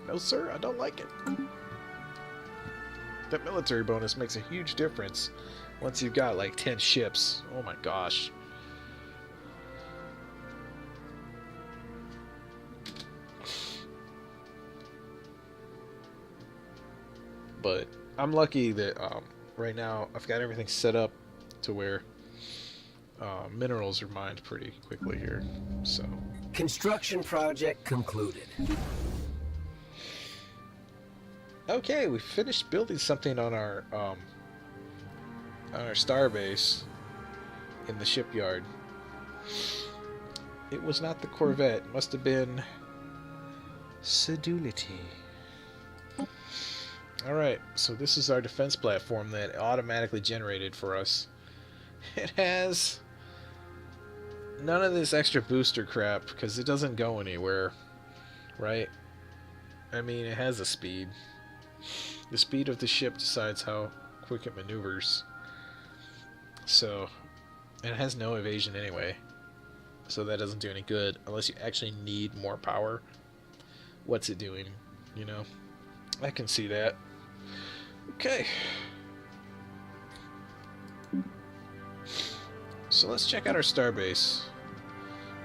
No, sir, I don't like it. That military bonus makes a huge difference once you've got like 10 ships. Oh my gosh. But I'm lucky that right now I've got everything set up to where minerals are mined pretty quickly here. So construction project concluded. Okay, we finished building something on our star base in the shipyard. It was not the Corvette. It must have been Sedulity. Alright, so this is our defense platform that automatically generated for us. It has none of this extra booster crap because it doesn't go anywhere, right? I mean, it has a speed. The speed of the ship decides how quick it maneuvers. So, and it has no evasion anyway. So that doesn't do any good unless you actually need more power. What's it doing? You know? I can see that. Okay. So let's check out our starbase.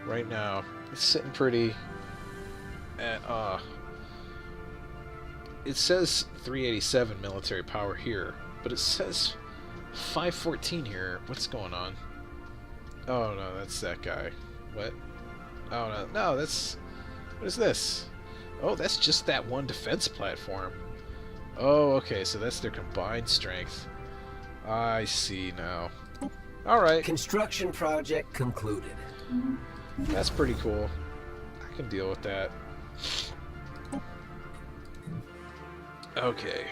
Right now, it's sitting pretty at, it says 387 military power here, but it says 514 here. What's going on? Oh no, that's that guy. What? Oh no, no, that's... What is this? Oh, that's just that one defense platform. Oh, okay, so that's their combined strength. I see now. Alright. Construction project concluded. That's pretty cool. I can deal with that. Okay.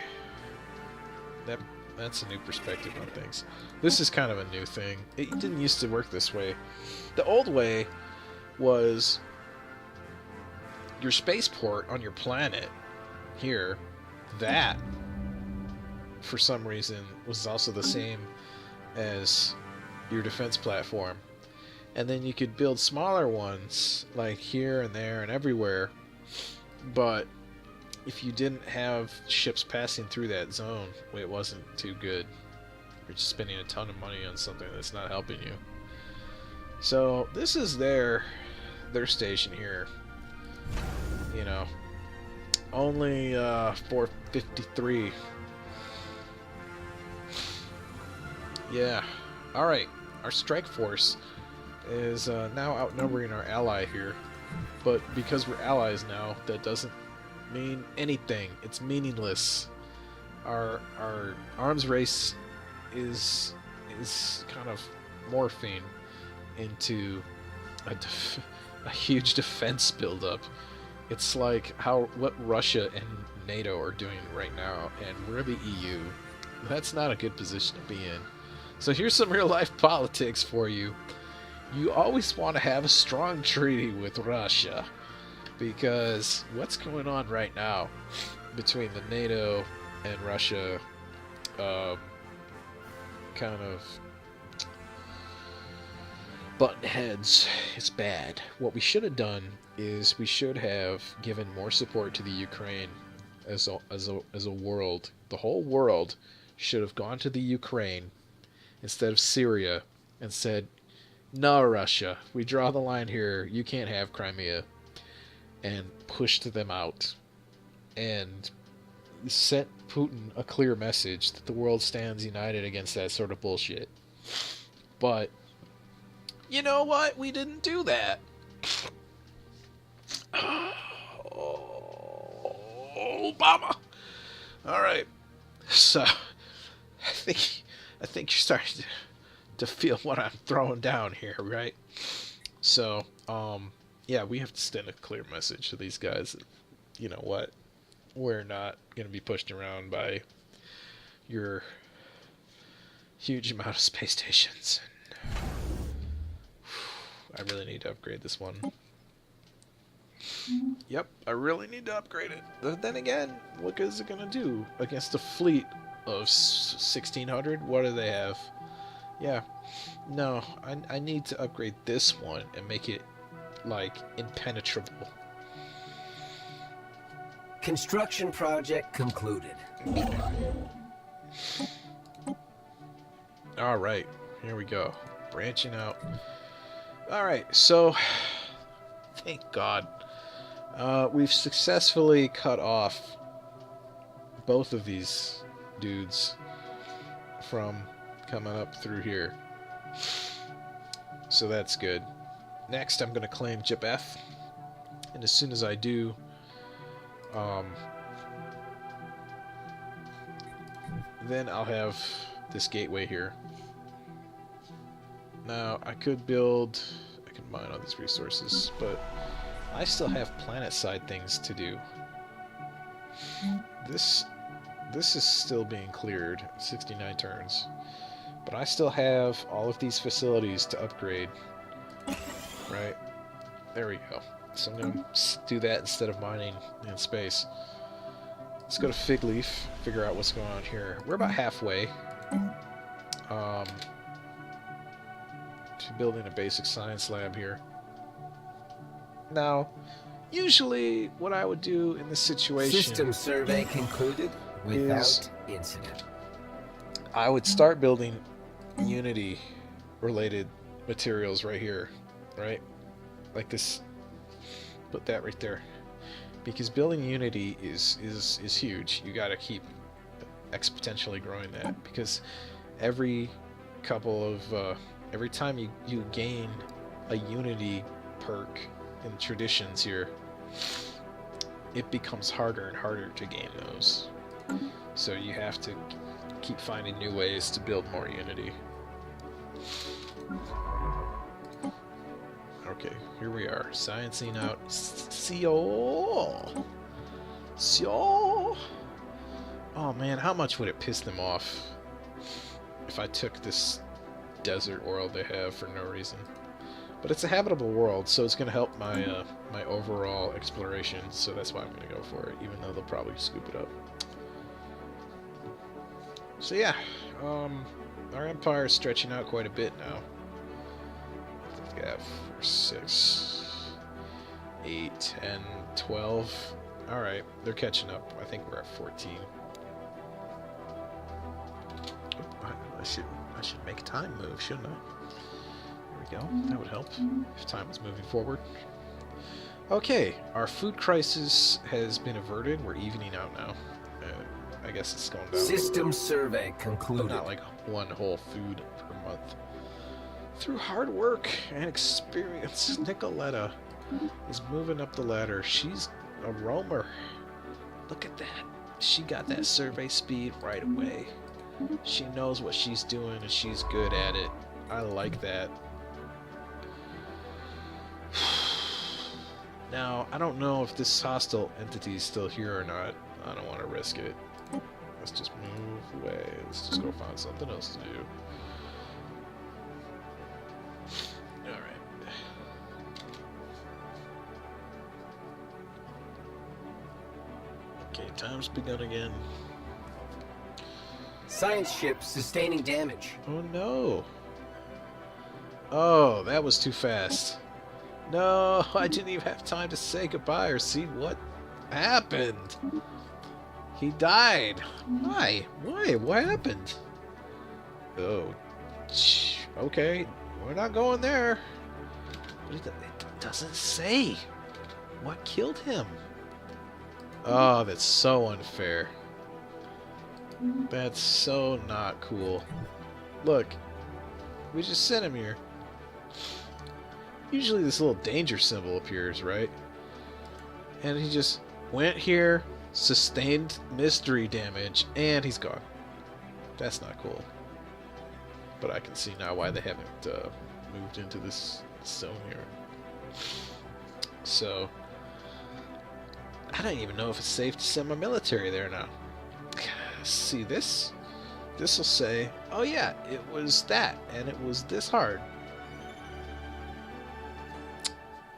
That's a new perspective on things. This is kind of a new thing. It didn't used to work this way. The old way was your spaceport on your planet here, that for some reason was also the same as your defense platform. And then you could build smaller ones, like here and there and everywhere. But if you didn't have ships passing through that zone, it wasn't too good. You're just spending a ton of money on something that's not helping you. So this is their station here. You know, only 453. Yeah. All right. Our strike force is now outnumbering our ally here, but because we're allies now, that doesn't mean anything. It's meaningless. Our arms race is kind of morphing into a huge defense buildup. It's like what Russia and NATO are doing right now, and we're the EU. That's not a good position to be in. So here's some real life politics for you. You always want to have a strong treaty with Russia, because what's going on right now between the NATO and Russia kind of button heads is bad. What we should have done is we should have given more support to the Ukraine as a world. The whole world should have gone to the Ukraine instead of Syria and said, "No, Russia, we draw the line here. You can't have Crimea," and pushed them out and sent Putin a clear message that the world stands united against that sort of bullshit. But you know what? We didn't do that. Oh, Obama. All right. So I think you're starting to feel what I'm throwing down here, right? So, yeah, we have to send a clear message to these guys that, you know what? We're not going to be pushed around by your huge amount of space stations. I really need to upgrade this one. Yep, I really need to upgrade it. But then again, what is it going to do against a fleet of 1,600? What do they have? Yeah, no, I need to upgrade this one and make it, like, impenetrable. Construction project concluded. Alright, here we go. Branching out. Alright, so, thank God. We've successfully cut off both of these dudes from coming up through here. So that's good. Next, I'm going to claim Japheth. And as soon as I do, then I'll have this gateway here. Now, I can mine all these resources, but I still have planet-side things to do. This is still being cleared, 69 turns. But I still have all of these facilities to upgrade. Right? There we go. So I'm going to do that instead of mining in space. Let's go to Fig Leaf, figure out what's going on here. We're about halfway to building a basic science lab here. Now, usually what I would do in this situation... System survey concluded without incident. I would start building Unity-related materials right here, right? Like this. Put that right there. Because building Unity is huge. You gotta keep exponentially growing that. Because every time you gain a Unity perk in traditions here, it becomes harder and harder to gain those. So you have to keep finding new ways to build more Unity. Okay, here we are, sciencing out Seoul. Oh man, how much would it piss them off if I took this desert world they have for no reason? But it's a habitable world, so it's going to help my my overall exploration, so that's why I'm going to go for it, even though they'll probably scoop it up. So yeah, our empire is stretching out quite a bit now. have? 4, 6, 8, 10, 12. Alright, they're catching up. I think we're at 14. I should make time move, shouldn't I? There we go. That would help if time was moving forward. Okay, our food crisis has been averted. We're evening out now. I guess it's going down. System survey concluded. But not like one whole food per month. Through hard work and experience, Nicoletta is moving up the ladder. She's a roamer. Look at that. She got that survey speed right away. She knows what she's doing and she's good at it. I like that. Now, I don't know if this hostile entity is still here or not. I don't want to risk it. Let's just move away. Let's just go find something else to do. Alright. Okay, time's begun again. Science ship sustaining damage. Oh no. Oh, that was too fast. No, I didn't even have time to say goodbye or see what happened. He died. Why? Why? What happened? Oh. Okay. We're not going there. It doesn't say. What killed him? Oh, that's so unfair. That's so not cool. Look. We just sent him here. Usually this little danger symbol appears, right? And he just went here, sustained mystery damage, and he's gone. That's not cool. But I can see now why they haven't moved into this zone here. So, I don't even know if it's safe to send my military there now. See this? This will say, oh yeah, it was that, and it was this hard.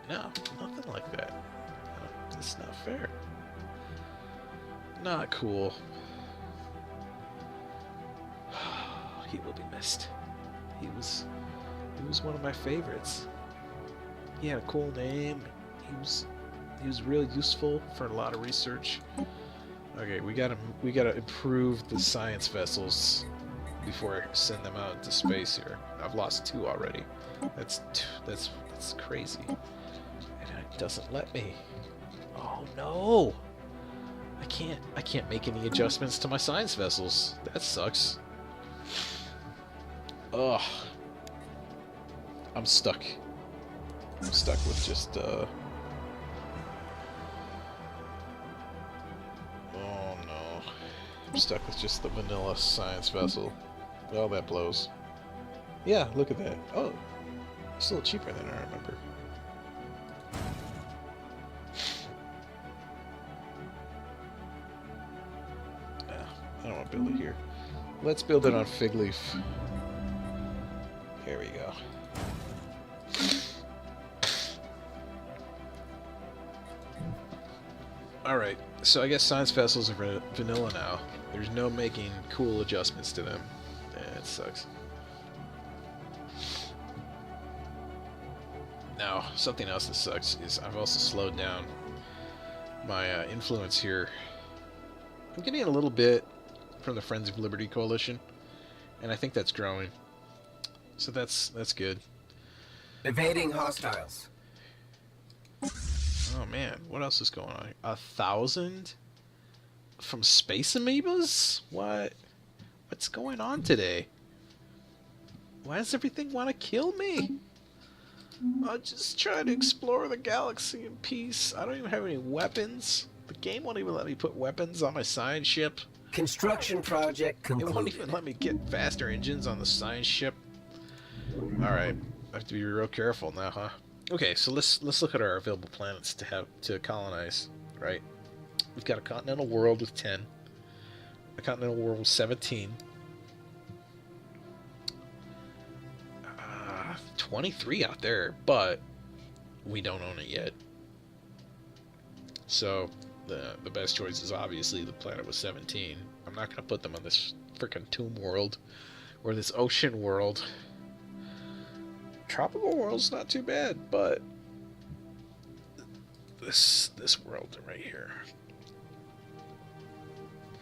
No, nothing like that. No, it's not fair. Not cool. He will be missed. He was one of my favorites. He had a cool name. He was really useful for a lot of research. Okay, we gotta improve the science vessels before I send them out into space here. I've lost 2 already. That's crazy. And it doesn't let me. Oh no! I can't make any adjustments to my science vessels. That sucks. Ugh. I'm stuck. I'm stuck with just oh no. I'm stuck with just the vanilla science vessel. Well, that blows. Yeah, look at that. Oh, it's a little cheaper than I remember. I don't want to build it here. Let's build it on Fig Leaf. Here we go. Alright, so I guess science vessels are vanilla now. There's no making cool adjustments to them. That sucks. Now, something else that sucks is I've also slowed down my influence here. I'm getting a little bit from the Friends of Liberty Coalition, and I think that's growing. So that's good. Evading hostiles. Oh man, what else is going on? 1,000 from space amoebas? What's going on today? Why does everything want to kill me? I'll just try to explore the galaxy in peace. I don't even have any weapons. The game won't even let me put weapons on my science ship. Construction project concluded. It won't even let me get faster engines on the science ship. Alright, I have to be real careful now, huh? Okay, so let's look at our available planets to colonize, right? We've got a continental world with 10, a continental world with 17, 23 out there, but we don't own it yet. So the best choice is obviously the planet with 17. I'm not going to put them on this frickin' tomb world or this ocean world. Tropical world's not too bad, but this world right here.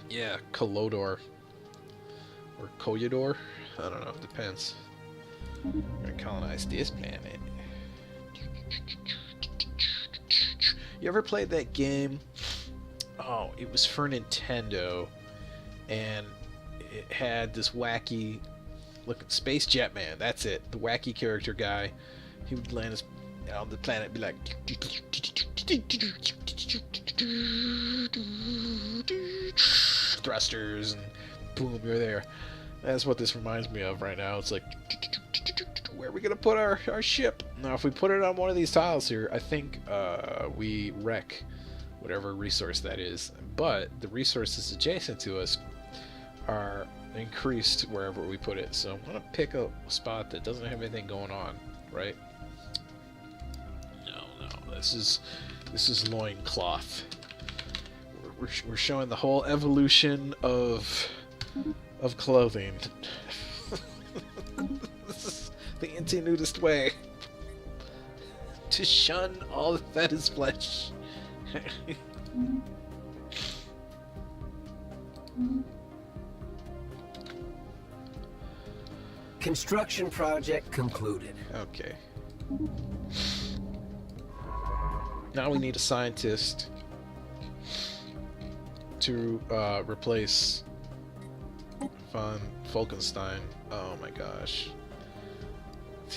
Yeah, Kolodor. Or Koyador? I don't know, it depends. We're gonna colonize this planet. You ever played that game? Oh, it was for Nintendo, and it had this wacky, look, Space Jetman, that's it, the wacky character guy. He would land us on the planet, be like, thrusters, and boom, you're there. That's what this reminds me of right now. It's like, where are we gonna put our ship? Now, if we put it on one of these tiles here, I think we wreck whatever resource that is. But the resources adjacent to us are increased wherever we put it. So I'm gonna pick a spot that doesn't have anything going on, right? No, this is loincloth. We're showing the whole evolution of clothing. This is the anti-nudist way to shun all that is flesh. Construction project concluded. Okay. Now we need a scientist to replace von Falkenstein. Oh my gosh.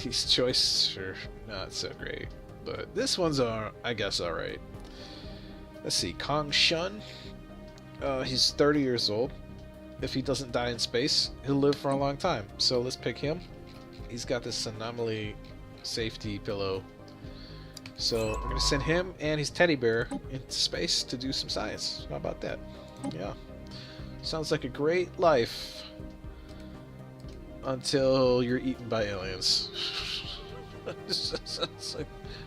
These choices are not so great. But this one's, I guess, alright. Let's see. Kong Shun. He's 30 years old. If he doesn't die in space, he'll live for a long time. So let's pick him. He's got this anomaly safety pillow. So we're going to send him and his teddy bear into space to do some science. How about that? Yeah. Sounds like a great life until you're eaten by aliens.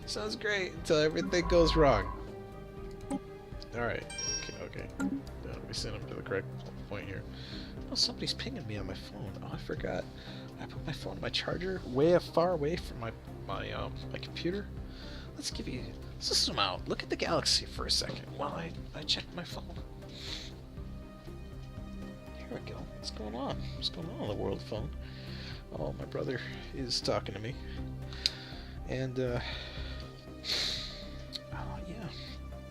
Sounds great until everything goes wrong. Alright. Okay. Let me send him to the correct point here. Oh, somebody's pinging me on my phone. Oh, I forgot. I put my phone on my charger way far away from my computer. Let's zoom out. Look at the galaxy for a second while I check my phone. Here we go. What's going on? What's going on the world phone? Oh, my brother is talking to me. And, oh, yeah.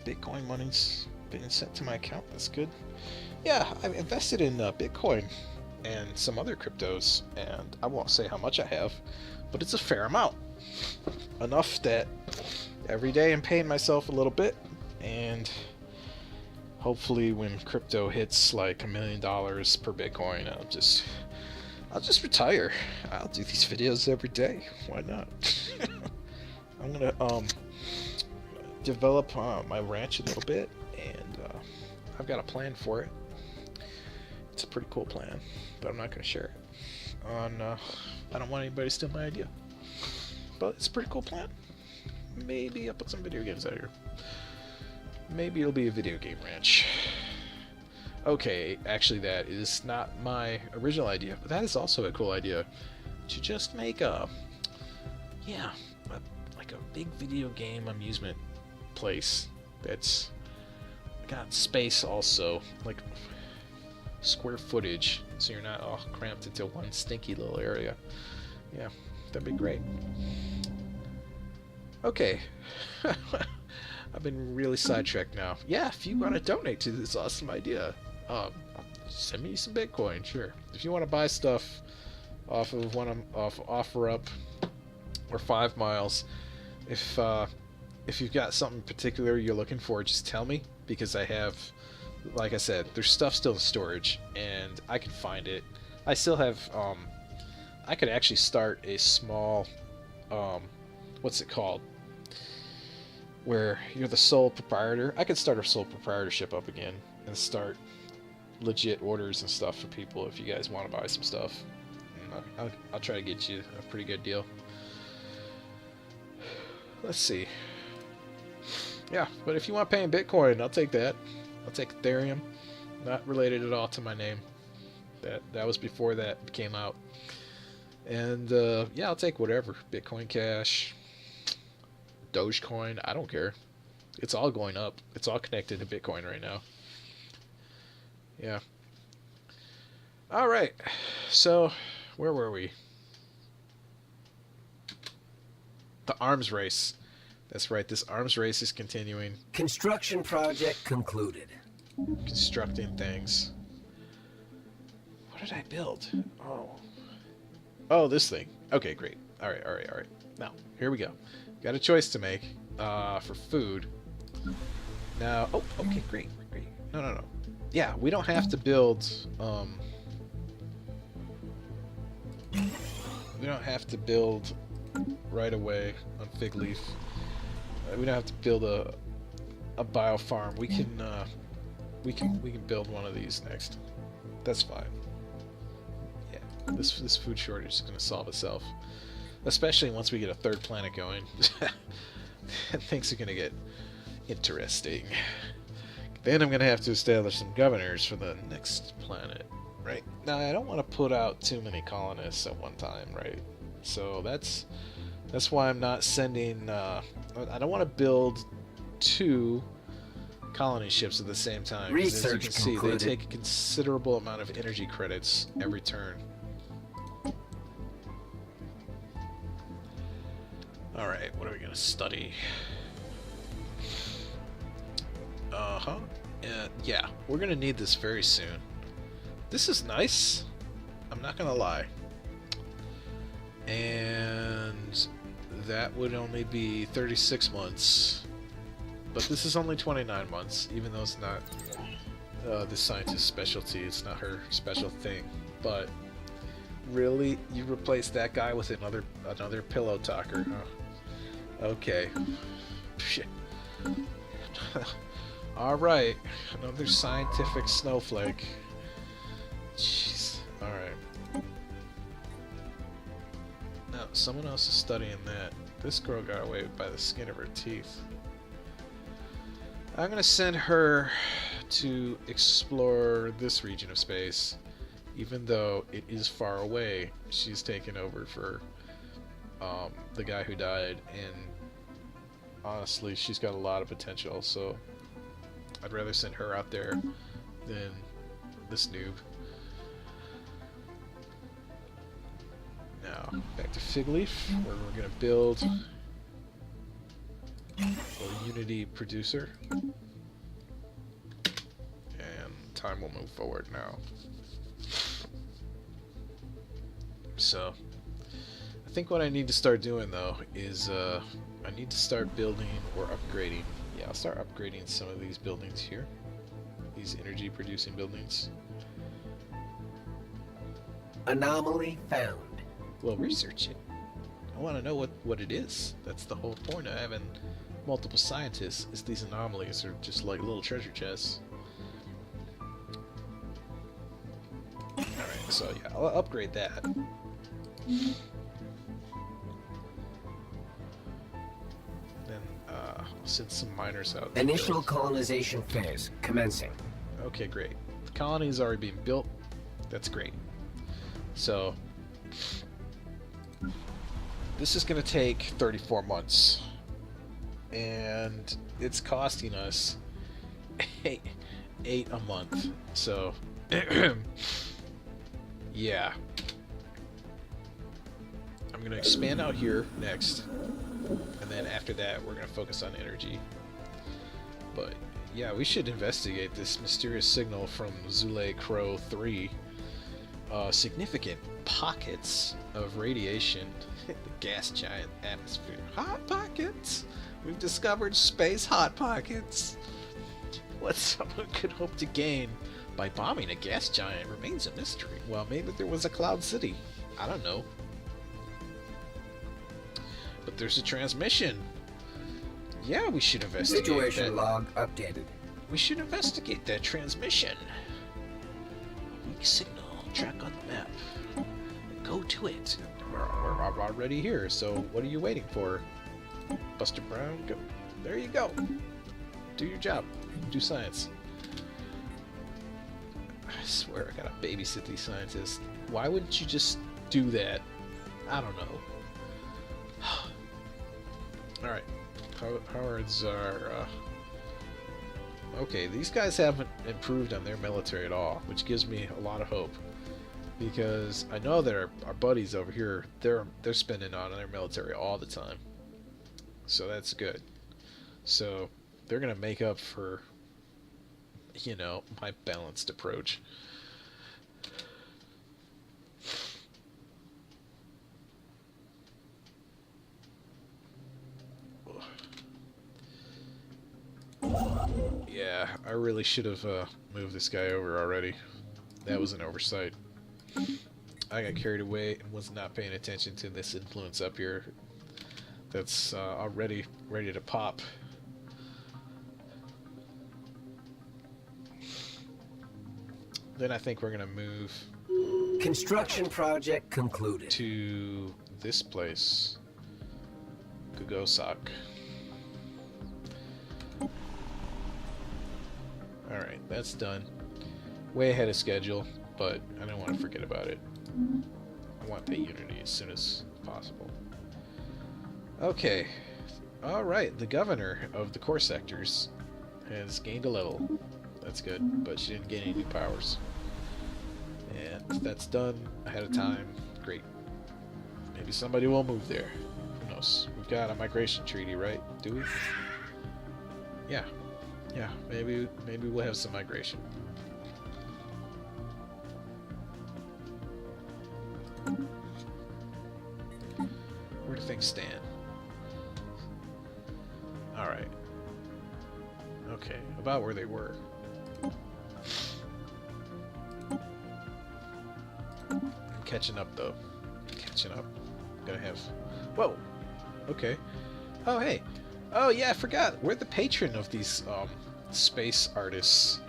Bitcoin money's being sent to my account. That's good. Yeah, I've invested in Bitcoin and some other cryptos, and I won't say how much I have, but it's a fair amount. Enough that every day I'm paying myself a little bit, and hopefully when crypto hits like $1 million per Bitcoin, I'll just retire. I'll do these videos every day. Why not? I'm gonna develop my ranch a little bit, and I've got a plan for it. It's a pretty cool plan, but I'm not gonna share it. I don't want anybody to steal my idea. But it's a pretty cool plan. Maybe I'll put some video games out here. Maybe it'll be a video game ranch. Okay, actually that is not my original idea, but that is also a cool idea. To just make like a big video game amusement place that's got space also, like square footage, so you're not all cramped into one stinky little area. Yeah, that'd be great. Okay. I've been really sidetracked now. Yeah, if you want to donate to this awesome idea, send me some Bitcoin, sure. If you want to buy stuff off of OfferUp or 5 Miles, if you've got something particular you're looking for, just tell me, because I have, like I said, there's stuff still in storage, and I can find it. I still have, I could actually start a small, what's it called? Where you're the sole proprietor. I could start a sole proprietorship up again and start legit orders and stuff for people if you guys want to buy some stuff. And I'll try to get you a pretty good deal. Let's see. Yeah, but if you want to pay in Bitcoin, I'll take that. I'll take Ethereum. Not related at all to my name. That was before that came out. And yeah, I'll take whatever. Bitcoin Cash, Dogecoin, I don't care. It's all going up. It's all connected to Bitcoin right now. Yeah. All right. So, where were we? The arms race. That's right. This arms race is continuing. Construction project concluded. Constructing things. What did I build? Oh, this thing. Okay, great. All right. Now, here we go. Got a choice to make for food. Now, oh, okay, great. No. Yeah, we don't have to build. We don't have to build right away on Fig Leaf. We don't have to build a bio farm. We can build one of these next. That's fine. Yeah, this food shortage is gonna solve itself, especially once we get a third planet going. Things are gonna get interesting. Then I'm gonna have to establish some governors for the next planet, right? Now I don't want to put out too many colonists at one time, right? So that's why I'm not sending. I don't want to build 2 colony ships at the same time. As you can see, they take a considerable amount of energy credits every turn. All right, what are we gonna study? Yeah, we're gonna need this very soon. This is nice. I'm not gonna lie. And that would only be 36 months. But this is only 29 months, even though it's not the scientist's specialty. It's not her special thing. But really, you replace that guy with another pillow talker, huh? Okay. Shit. Alright, another scientific snowflake. Jeez. Alright. Now, someone else is studying that. This girl got away by the skin of her teeth. I'm gonna send her to explore this region of space. Even though it is far away, she's taken over for the guy who died, and honestly, she's got a lot of potential, so I'd rather send her out there than this noob. Now, back to Fig Leaf, where we're going to build a Unity producer. And time will move forward now. So, I think what I need to start doing, though, is I need to start building or upgrading. Yeah, I'll start upgrading some of these buildings here. These energy-producing buildings. Anomaly found. Well, research it. I want to know what it is. That's the whole point of having multiple scientists, is these anomalies are just like little treasure chests. Alright, so yeah, I'll upgrade that. Then I'll send some miners out. Initial colonization phase commencing. Okay, great. The colony is already being built. That's great. So this is going to take 34 months, and it's costing us eight a month. So yeah, I'm going to expand out here next, and then after that we're going to focus on energy. But yeah, we should investigate this mysterious signal from Zule Crow 3. Significant pockets of radiation. The gas giant atmosphere. Hot pockets! We've discovered space hot pockets. What someone could hope to gain by bombing a gas giant remains a mystery. Well, maybe there was a Cloud City. I don't know. But there's a transmission. Yeah, we should investigate Situation that. log updated. We should investigate that transmission. Weak signal. Track on the map. Go to it. We're already here, so what are you waiting for? Buster Brown, go. There you go. Do your job. Do science. I swear I gotta babysit these scientists. Why wouldn't you just do that? I don't know. Alright. Howards are... Okay, these guys haven't improved on their military at all, which gives me a lot of hope. Because I know that our buddies over here, they're spending on their military all the time. So that's good. So they're going to make up for, you know, my balanced approach. Yeah, I really should have moved this guy over already. That was an oversight. I got carried away and was not paying attention to this influence up here that's already ready to pop. Then I think we're going to move... Construction project concluded. ...to this place. Gugosak. Alright, that's done. Way ahead of schedule, but I don't want to forget about it. I want the Unity as soon as possible. Okay. Alright, the governor of the core sectors has gained a level. That's good, but she didn't gain any new powers. And that's done ahead of time. Great. Maybe somebody will move there. Who knows? We've got a migration treaty, right? Do we? Yeah. Yeah, maybe we'll have some migration. Where do things stand? Alright. Okay, about where they were. I'm catching up, though. Catching up. Gonna have... Whoa! Okay. Oh, hey! Oh, yeah, I forgot. We're the patron of these, space artists.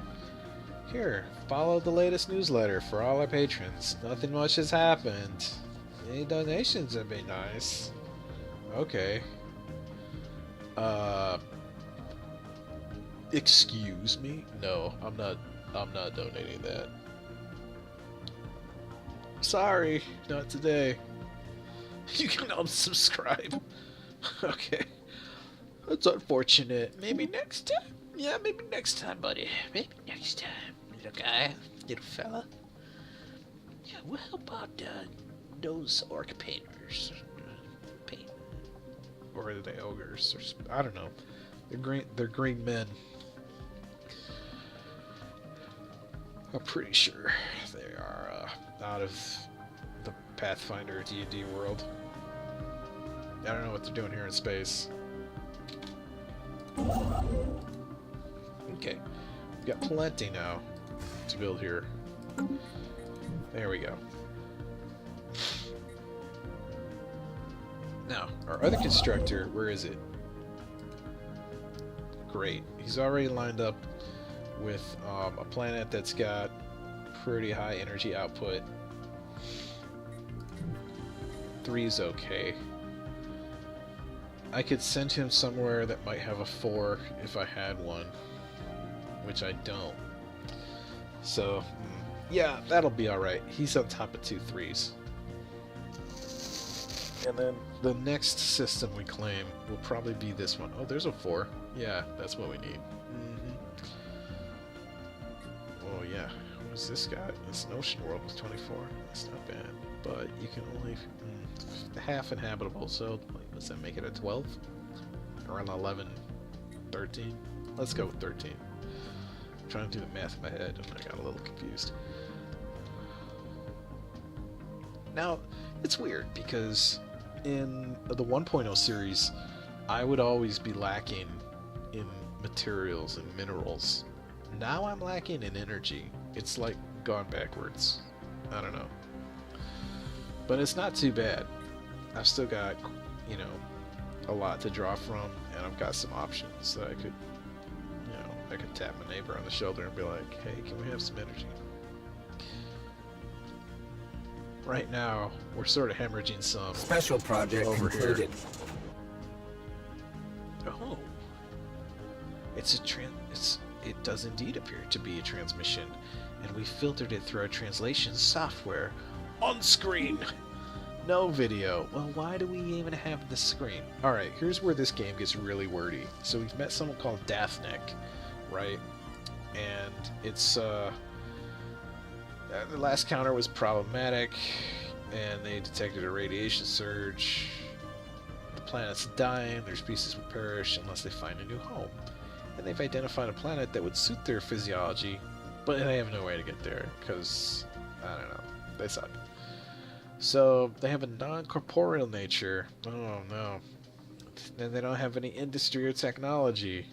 Here, follow the latest newsletter for all our patrons. Nothing much has happened. Any donations would be nice. Okay. Excuse me? No, I'm not donating that. Sorry, not today. You can unsubscribe. Okay. That's unfortunate. Maybe next time? Yeah, maybe next time, buddy. Maybe next time, little guy, little fella. Yeah, we'll help out those orc painters. Paint. Or are they ogres? Or, I don't know. They're green men. I'm pretty sure they are out of the Pathfinder D&D world. I don't know what they're doing here in space. Okay, we've got plenty now to build here. There we go. Now, our other constructor, where is it? Great. He's already lined up with a planet that's got pretty high energy output. 3 is okay. I could send him somewhere that might have a 4 if I had one, which I don't. So, yeah, that'll be alright. He's on top of 2 3s. And then the next system we claim will probably be this one. Oh, there's a 4. Yeah, that's what we need. Oh, yeah. What's this got? This ocean world was 24. That's not bad. But you can only... half inhabitable, so does that make it a 12? Around 11, 13? Let's go with 13. I'm trying to do the math in my head and I got a little confused. Now, it's weird because in the 1.0 series, I would always be lacking in materials and minerals. Now I'm lacking in energy. It's like gone backwards. I don't know. But it's not too bad. I've still got, you know, a lot to draw from, and I've got some options that I could, you know, I could tap my neighbor on the shoulder and be like, hey, can we have some energy? Right now, we're sort of hemorrhaging some Special project over concluded. Here. Oh. It does indeed appear to be a transmission, and we filtered it through our translation software on screen. No video. Well, why do we even have the screen? Alright, here's where this game gets really wordy. So we've met someone called Daphne, right? And it's, the last counter was problematic, and they detected a radiation surge. The planet's dying, their species will perish unless they find a new home. And they've identified a planet that would suit their physiology, but they have no way to get there, because, I don't know, they suck. So, they have a non-corporeal nature. Oh, no. And they don't have any industry or technology.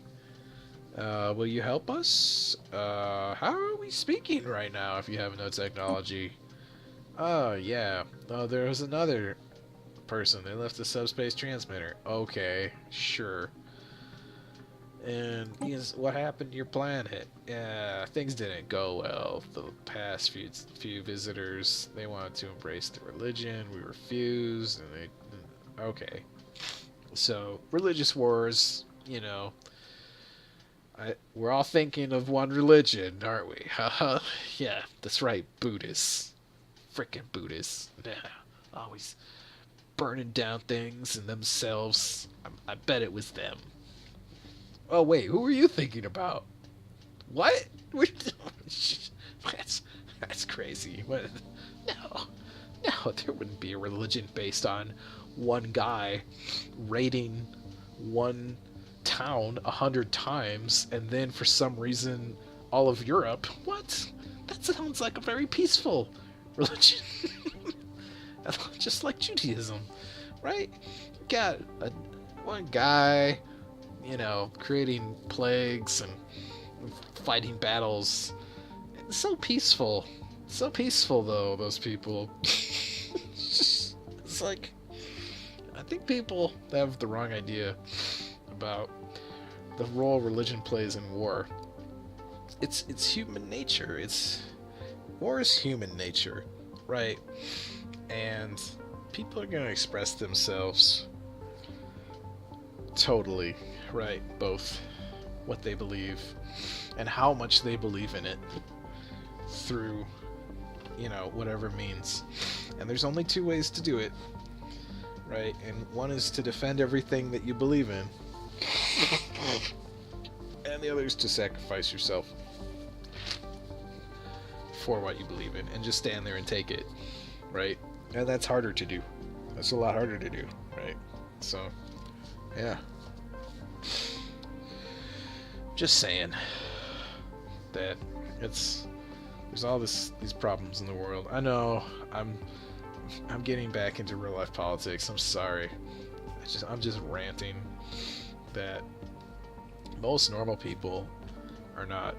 Will you help us? How are we speaking right now if you have no technology? Oh, yeah. Oh, there was another person. They left the subspace transmitter. Okay, sure. And what happened to your planet? Yeah, things didn't go well. The past few visitors, they wanted to embrace the religion. We refused, and they... Okay. So, religious wars, you know... we're all thinking of one religion, aren't we? Haha. Yeah, that's right, Buddhists. Frickin' Buddhists. Yeah, always burning down things and themselves. I bet it was them. Oh wait, who were you thinking about? What? That's crazy. What? No, there wouldn't be a religion based on one guy raiding one town 100 times and then for some reason all of Europe. What? That sounds like a very peaceful religion. Just like Judaism, right? You got one guy, you know, creating plagues and fighting battles. It's so peaceful. So peaceful, though, those people. It's like... I think people have the wrong idea about the role religion plays in war. It's human nature. War is human nature, right? And people are going to express themselves totally, right? Both what they believe and how much they believe in it through, you know, whatever means. And there's only two ways to do it, right? And one is to defend everything that you believe in, and the other is to sacrifice yourself for what you believe in and just stand there and take it, right? And that's harder to do. That's a lot harder to do, right? So, yeah. Just saying that there's all these problems in the world. I know I'm getting back into real life politics. I'm sorry. I'm just ranting that most normal people are not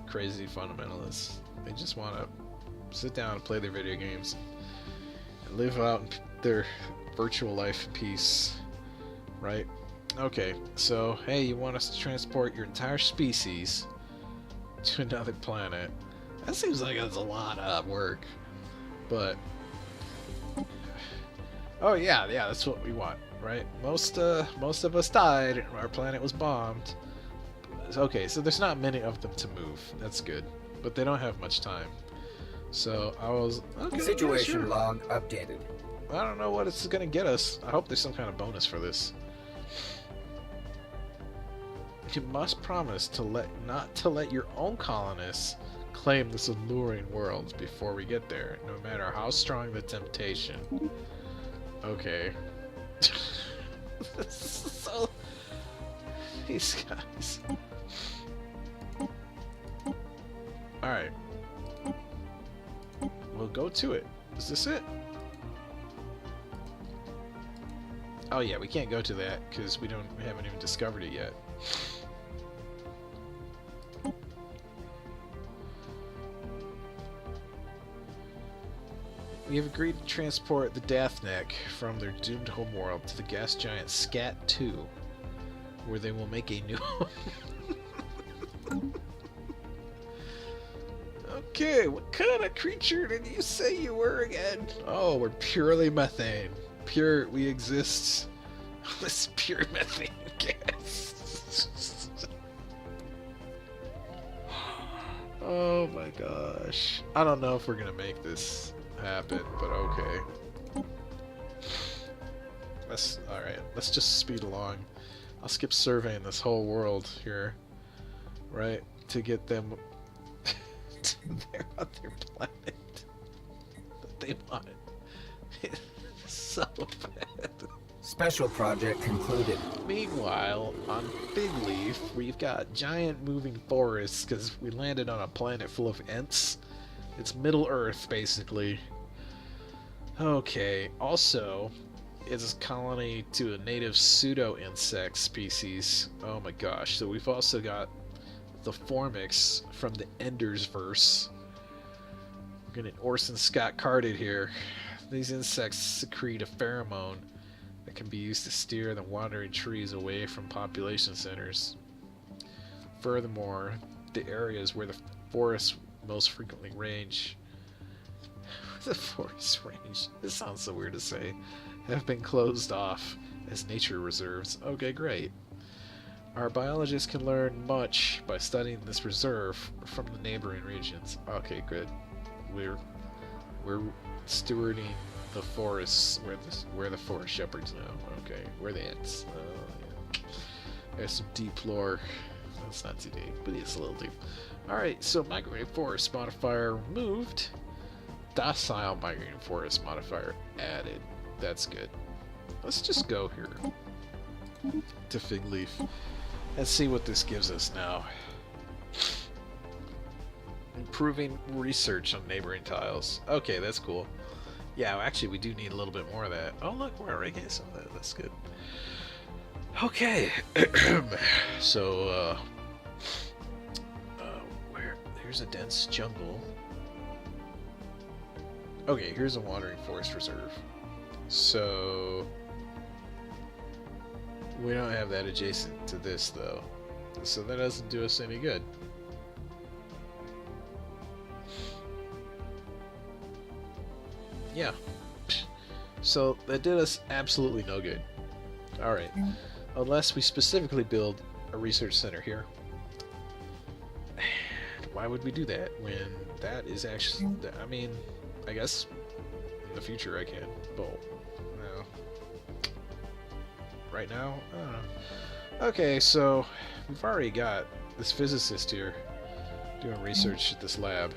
crazy fundamentalists. They just want to sit down and play their video games and live out their virtual life in peace, right? Okay, so hey, you want us to transport your entire species to another planet? That seems like it's a lot of work, but oh yeah, that's what we want, right? Most of us died. Our planet was bombed. Okay, so there's not many of them to move. That's good, but they don't have much time. So I was okay. Situation sure. log updated. I don't know what it's gonna get us. I hope there's some kind of bonus for this. You must promise not to let your own colonists claim this alluring world before we get there, no matter how strong the temptation. Okay. So these guys. Alright. We'll go to it. Is this it? Oh yeah, we can't go to that because we haven't even discovered it yet. We have agreed to transport the Daphne from their doomed homeworld to the gas giant Scat 2, where they will make a new Okay, what kind of creature did you say you were again? Oh, we're purely methane. We exist. This pure methane gas. Oh my gosh. I don't know if we're gonna make this happen, but okay. Alright, let's just speed along. I'll skip surveying this whole world here, right, to get them to their other planet that they want. So bad. Special project concluded. Meanwhile, on Big Leaf, we've got giant moving forests because we landed on a planet full of Ents. It's Middle Earth, basically. Okay, also, it's a colony to a native pseudo-insect species. Oh my gosh, so we've also got the Formix from the Ender's Verse. We're getting Orson Scott Carded here. These insects secrete a pheromone that can be used to steer the wandering trees away from population centers. Furthermore, the areas where the forests most frequently range the forest range, this sounds so weird to say, have been closed off as nature reserves. Okay, great. Our biologists can learn much by studying this reserve from the neighboring regions. Okay, good. We're stewarding the forests where the forest shepherds know. Okay, where the ants. Yeah. There's some deep lore. That's not too deep, but it's a little deep. Alright, so migrating forest modifier removed. Docile migrating forest modifier added. That's good. Let's just go here to Fig Leaf and see what this gives us now. Improving research on neighboring tiles. Okay, that's cool. Yeah, well, actually, we do need a little bit more of that. Oh, look, we're already getting some of that. That's good. Okay. So, here's a dense jungle. Okay, here's a wandering forest reserve. So, we don't have that adjacent to this, though. So that doesn't do us any good. Yeah. So that did us absolutely no good. Alright. Unless we specifically build a research center here. Why would we do that when that is actually... I mean, I guess in the future I can. But, no. Right now? I don't know. Okay, so we've already got this physicist here doing research at this lab.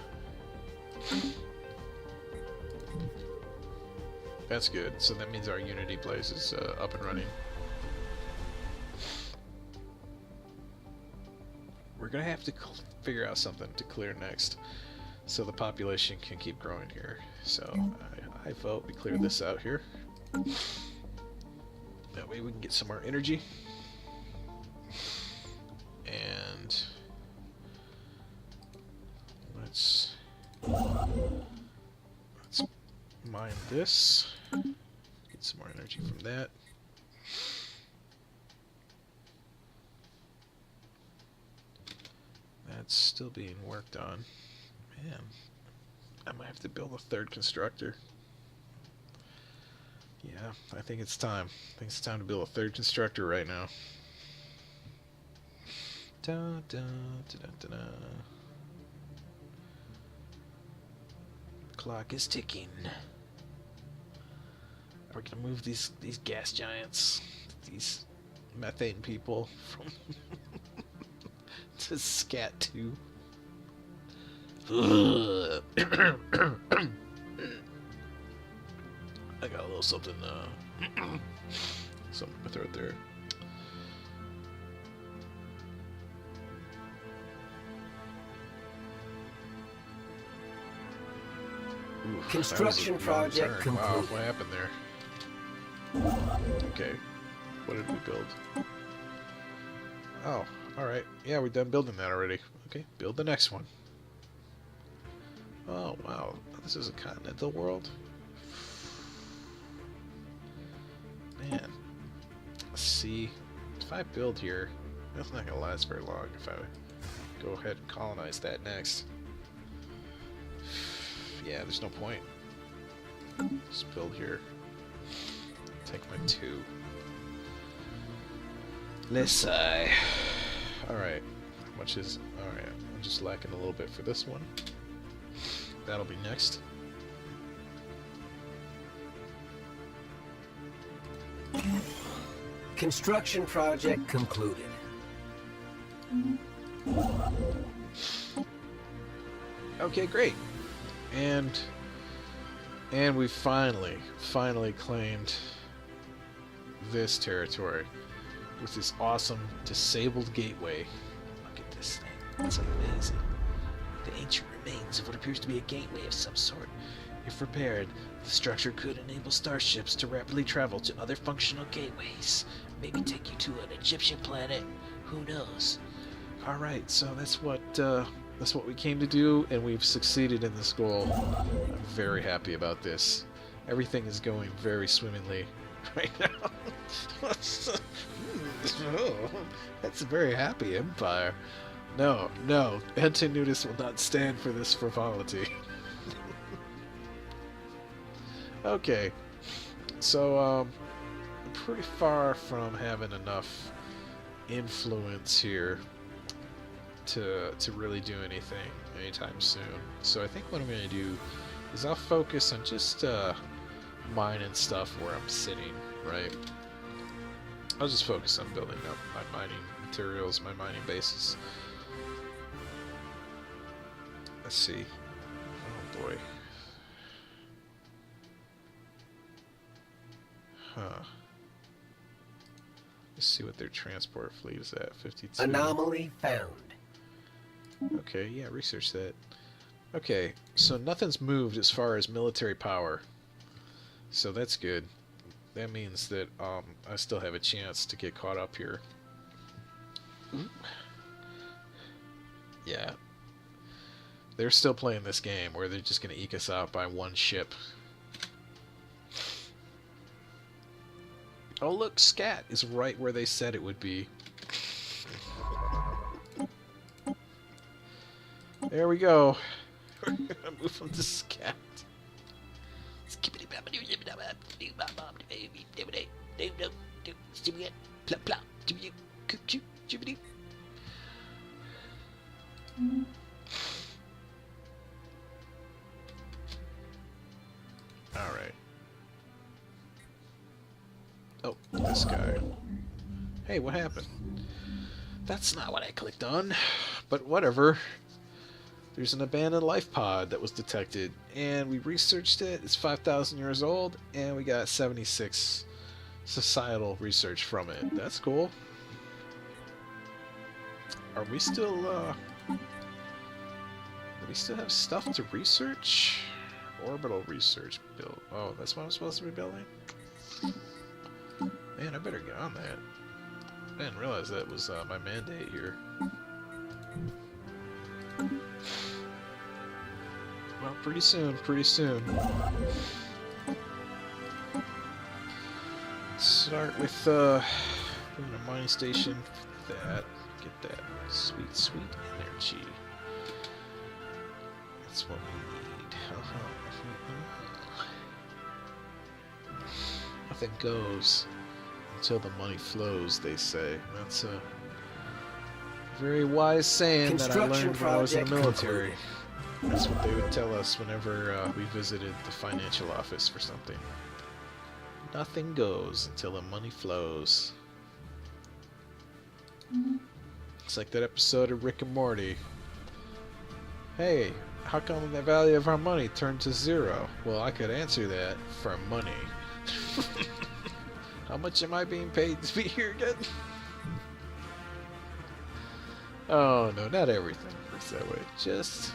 That's good. So that means our Unity place is up and running. We're gonna have to figure out something to clear next, so the population can keep growing here. So I vote we clear this out here. That way we can get some more energy. And let's mine this. Get some more energy from that. That's still being worked on. Man, I might have to build a third constructor. Yeah, I think it's time. I think it's time to build a third constructor right now. Da, da, da, da, da. Clock is ticking. Are we gonna move these gas giants, these methane people, from to Scat 2? I got a little something, something in my throat there. Ooh, Construction project complete. Wow, what happened there? Okay, what did we build? Oh, alright. Yeah, we're done building that already. Okay, build the next one. Oh, wow. This is a continental world? Man. See, if I build here, that's not going to last very long if I go ahead and colonize that next. Yeah, there's no point. Just build here. Take my 2. Let's see. Alright. How much is... Alright, I'm just lacking a little bit for this one. That'll be next. Construction project concluded. Okay, great. And we finally claimed this territory with this awesome disabled gateway. Look at this thing. It's amazing. The ancient remains of what appears to be a gateway of some sort. If repaired, the structure could enable starships to rapidly travel to other functional gateways. Maybe take you to an Egyptian planet. Who knows? Alright, so that's what we came to do, and we've succeeded in this goal. I'm very happy about this. Everything is going very swimmingly right now. That's a very happy empire. No, Anti-Nudists will not stand for this frivolity. Okay, so I'm pretty far from having enough influence here to really do anything anytime soon. So I think what I'm going to do is I'll focus on just mining stuff where I'm sitting, right? I'll just focus on building up my mining materials, my mining bases. Let's see. Oh boy. Huh. Let's see what their transport fleet is at. 52. Anomaly found. Okay, yeah, research that. Okay, so nothing's moved as far as military power. So that's good. That means that I still have a chance to get caught up here. Ooh. Yeah. They're still playing this game where they're just going to eke us out by one ship. Oh look, Scat is right where they said it would be. There we go. Move them to Scat. Alright. Oh, this guy. Hey, what happened? That's not what I clicked on. But whatever. There's an abandoned life pod that was detected, and we researched it. It's 5,000 years old, and we got 76 societal research from it. That's cool. Are we still, do we still have stuff to research? Orbital research build. Oh, that's what I'm supposed to be building? Man, I better get on that. I didn't realize that was my mandate here. Well, pretty soon, Start with building a mining station. Get that sweet energy. That's what we need. Nothing goes until the money flows, they say. That's a very wise saying that I learned when I was in the military. That's what they would tell us whenever we visited the financial office for something. Nothing goes until the money flows. It's like that episode of Rick and Morty. Hey, how come the value of our money turned to zero? Well, I could answer that for money. How much am I being paid to be here again? Oh no, not everything works that way. Just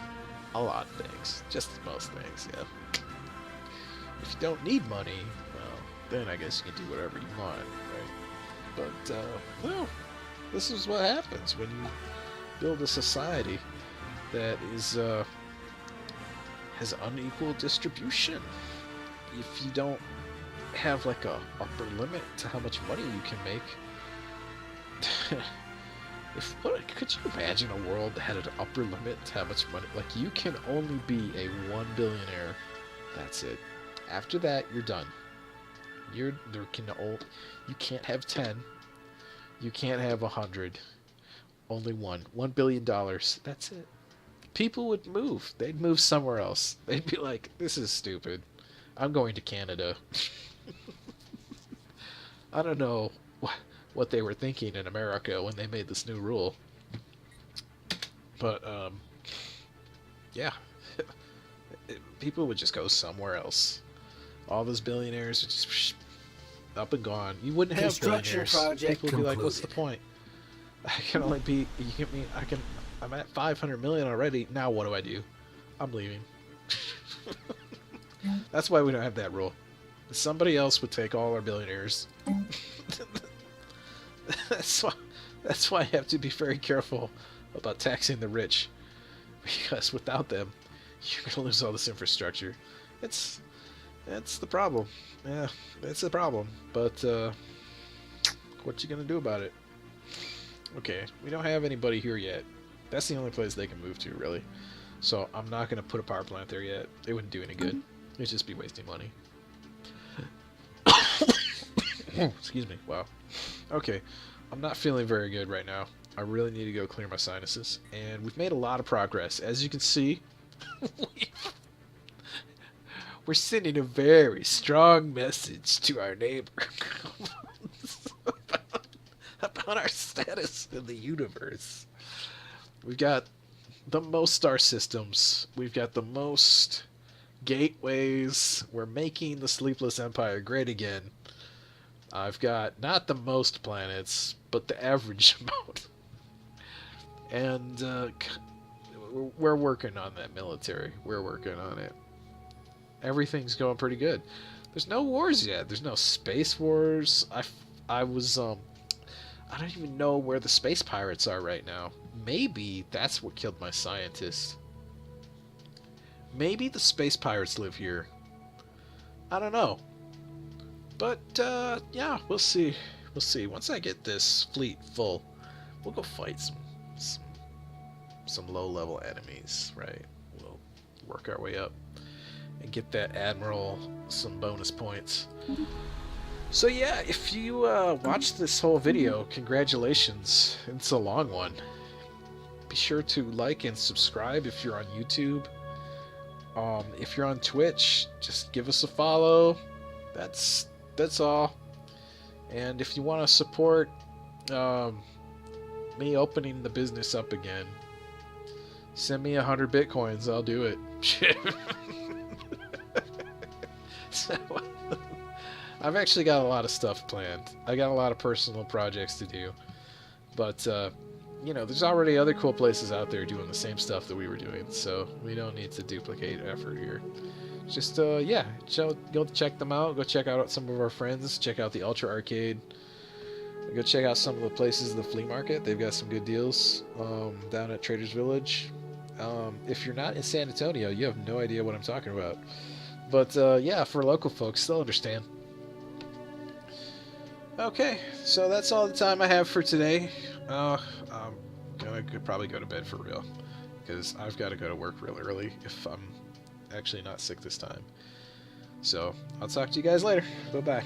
a lot of things. Just most things, yeah. If you don't need money, well, then I guess you can do whatever you want, right? But, well, this is what happens when you build a society that is, has unequal distribution. If you don't have, like, a upper limit to how much money you can make, could you imagine a world that had an upper limit to how much money? Like, you can only be a 1 billionaire. That's it. After that, you're done. You can't have 10. You can't have 100. Only one. $1 billion. That's it. People would move. They'd move somewhere else. They'd be like, this is stupid. I'm going to Canada. I don't know what they were thinking in America when they made this new rule. But yeah, people would just go somewhere else. All those billionaires would just up and gone. You wouldn't have Construction billionaires. project People would be like, "What's the concluded." point? I can only be. You get me? I'm at 500 million already. Now what do? I'm leaving." That's why we don't have that rule. Somebody else would take all our billionaires. That's why you have to be very careful about taxing the rich, because without them, you're gonna lose all this infrastructure. That's the problem. Yeah, it's the problem. But what you gonna do about it? Okay, we don't have anybody here yet. That's the only place they can move to, really. So I'm not gonna put a power plant there yet. It wouldn't do any good. It'd just be wasting money. Excuse me. Wow. Okay, I'm not feeling very good right now. I really need to go clear my sinuses. And we've made a lot of progress. As you can see, we're sending a very strong message to our neighbor about our status in the universe. We've got the most star systems. We've got the most gateways. We're making the Sleepless Empire great again. I've got not the most planets, but the average amount. And we're working on that military. We're working on it. Everything's going pretty good. There's no wars yet. There's no space wars. I don't even know where the space pirates are right now. Maybe that's what killed my scientist. Maybe the space pirates live here. I don't know. But, yeah, we'll see. We'll see. Once I get this fleet full, we'll go fight some low-level enemies, right? We'll work our way up and get that admiral some bonus points. So yeah, if you watched this whole video, congratulations. It's a long one. Be sure to like and subscribe if you're on YouTube. If you're on Twitch, just give us a follow. That's all. And if you want to support me opening the business up again, send me 100 bitcoins. I'll do it. So, I've actually got a lot of stuff planned. I got a lot of personal projects to do. But, you know, there's already other cool places out there doing the same stuff that we were doing. So, we don't need to duplicate effort here. Just, yeah, go check them out. Go check out some of our friends. Check out the Ultra Arcade. Go check out some of the places in the flea market. They've got some good deals down at Trader's Village. If you're not in San Antonio, you have no idea what I'm talking about. But, yeah, for local folks, they'll understand. Okay, so that's all the time I have for today. I'm gonna probably go to bed for real, because I've got to go to work really early if I'm actually not sick this time. So, I'll talk to you guys later. Bye-bye.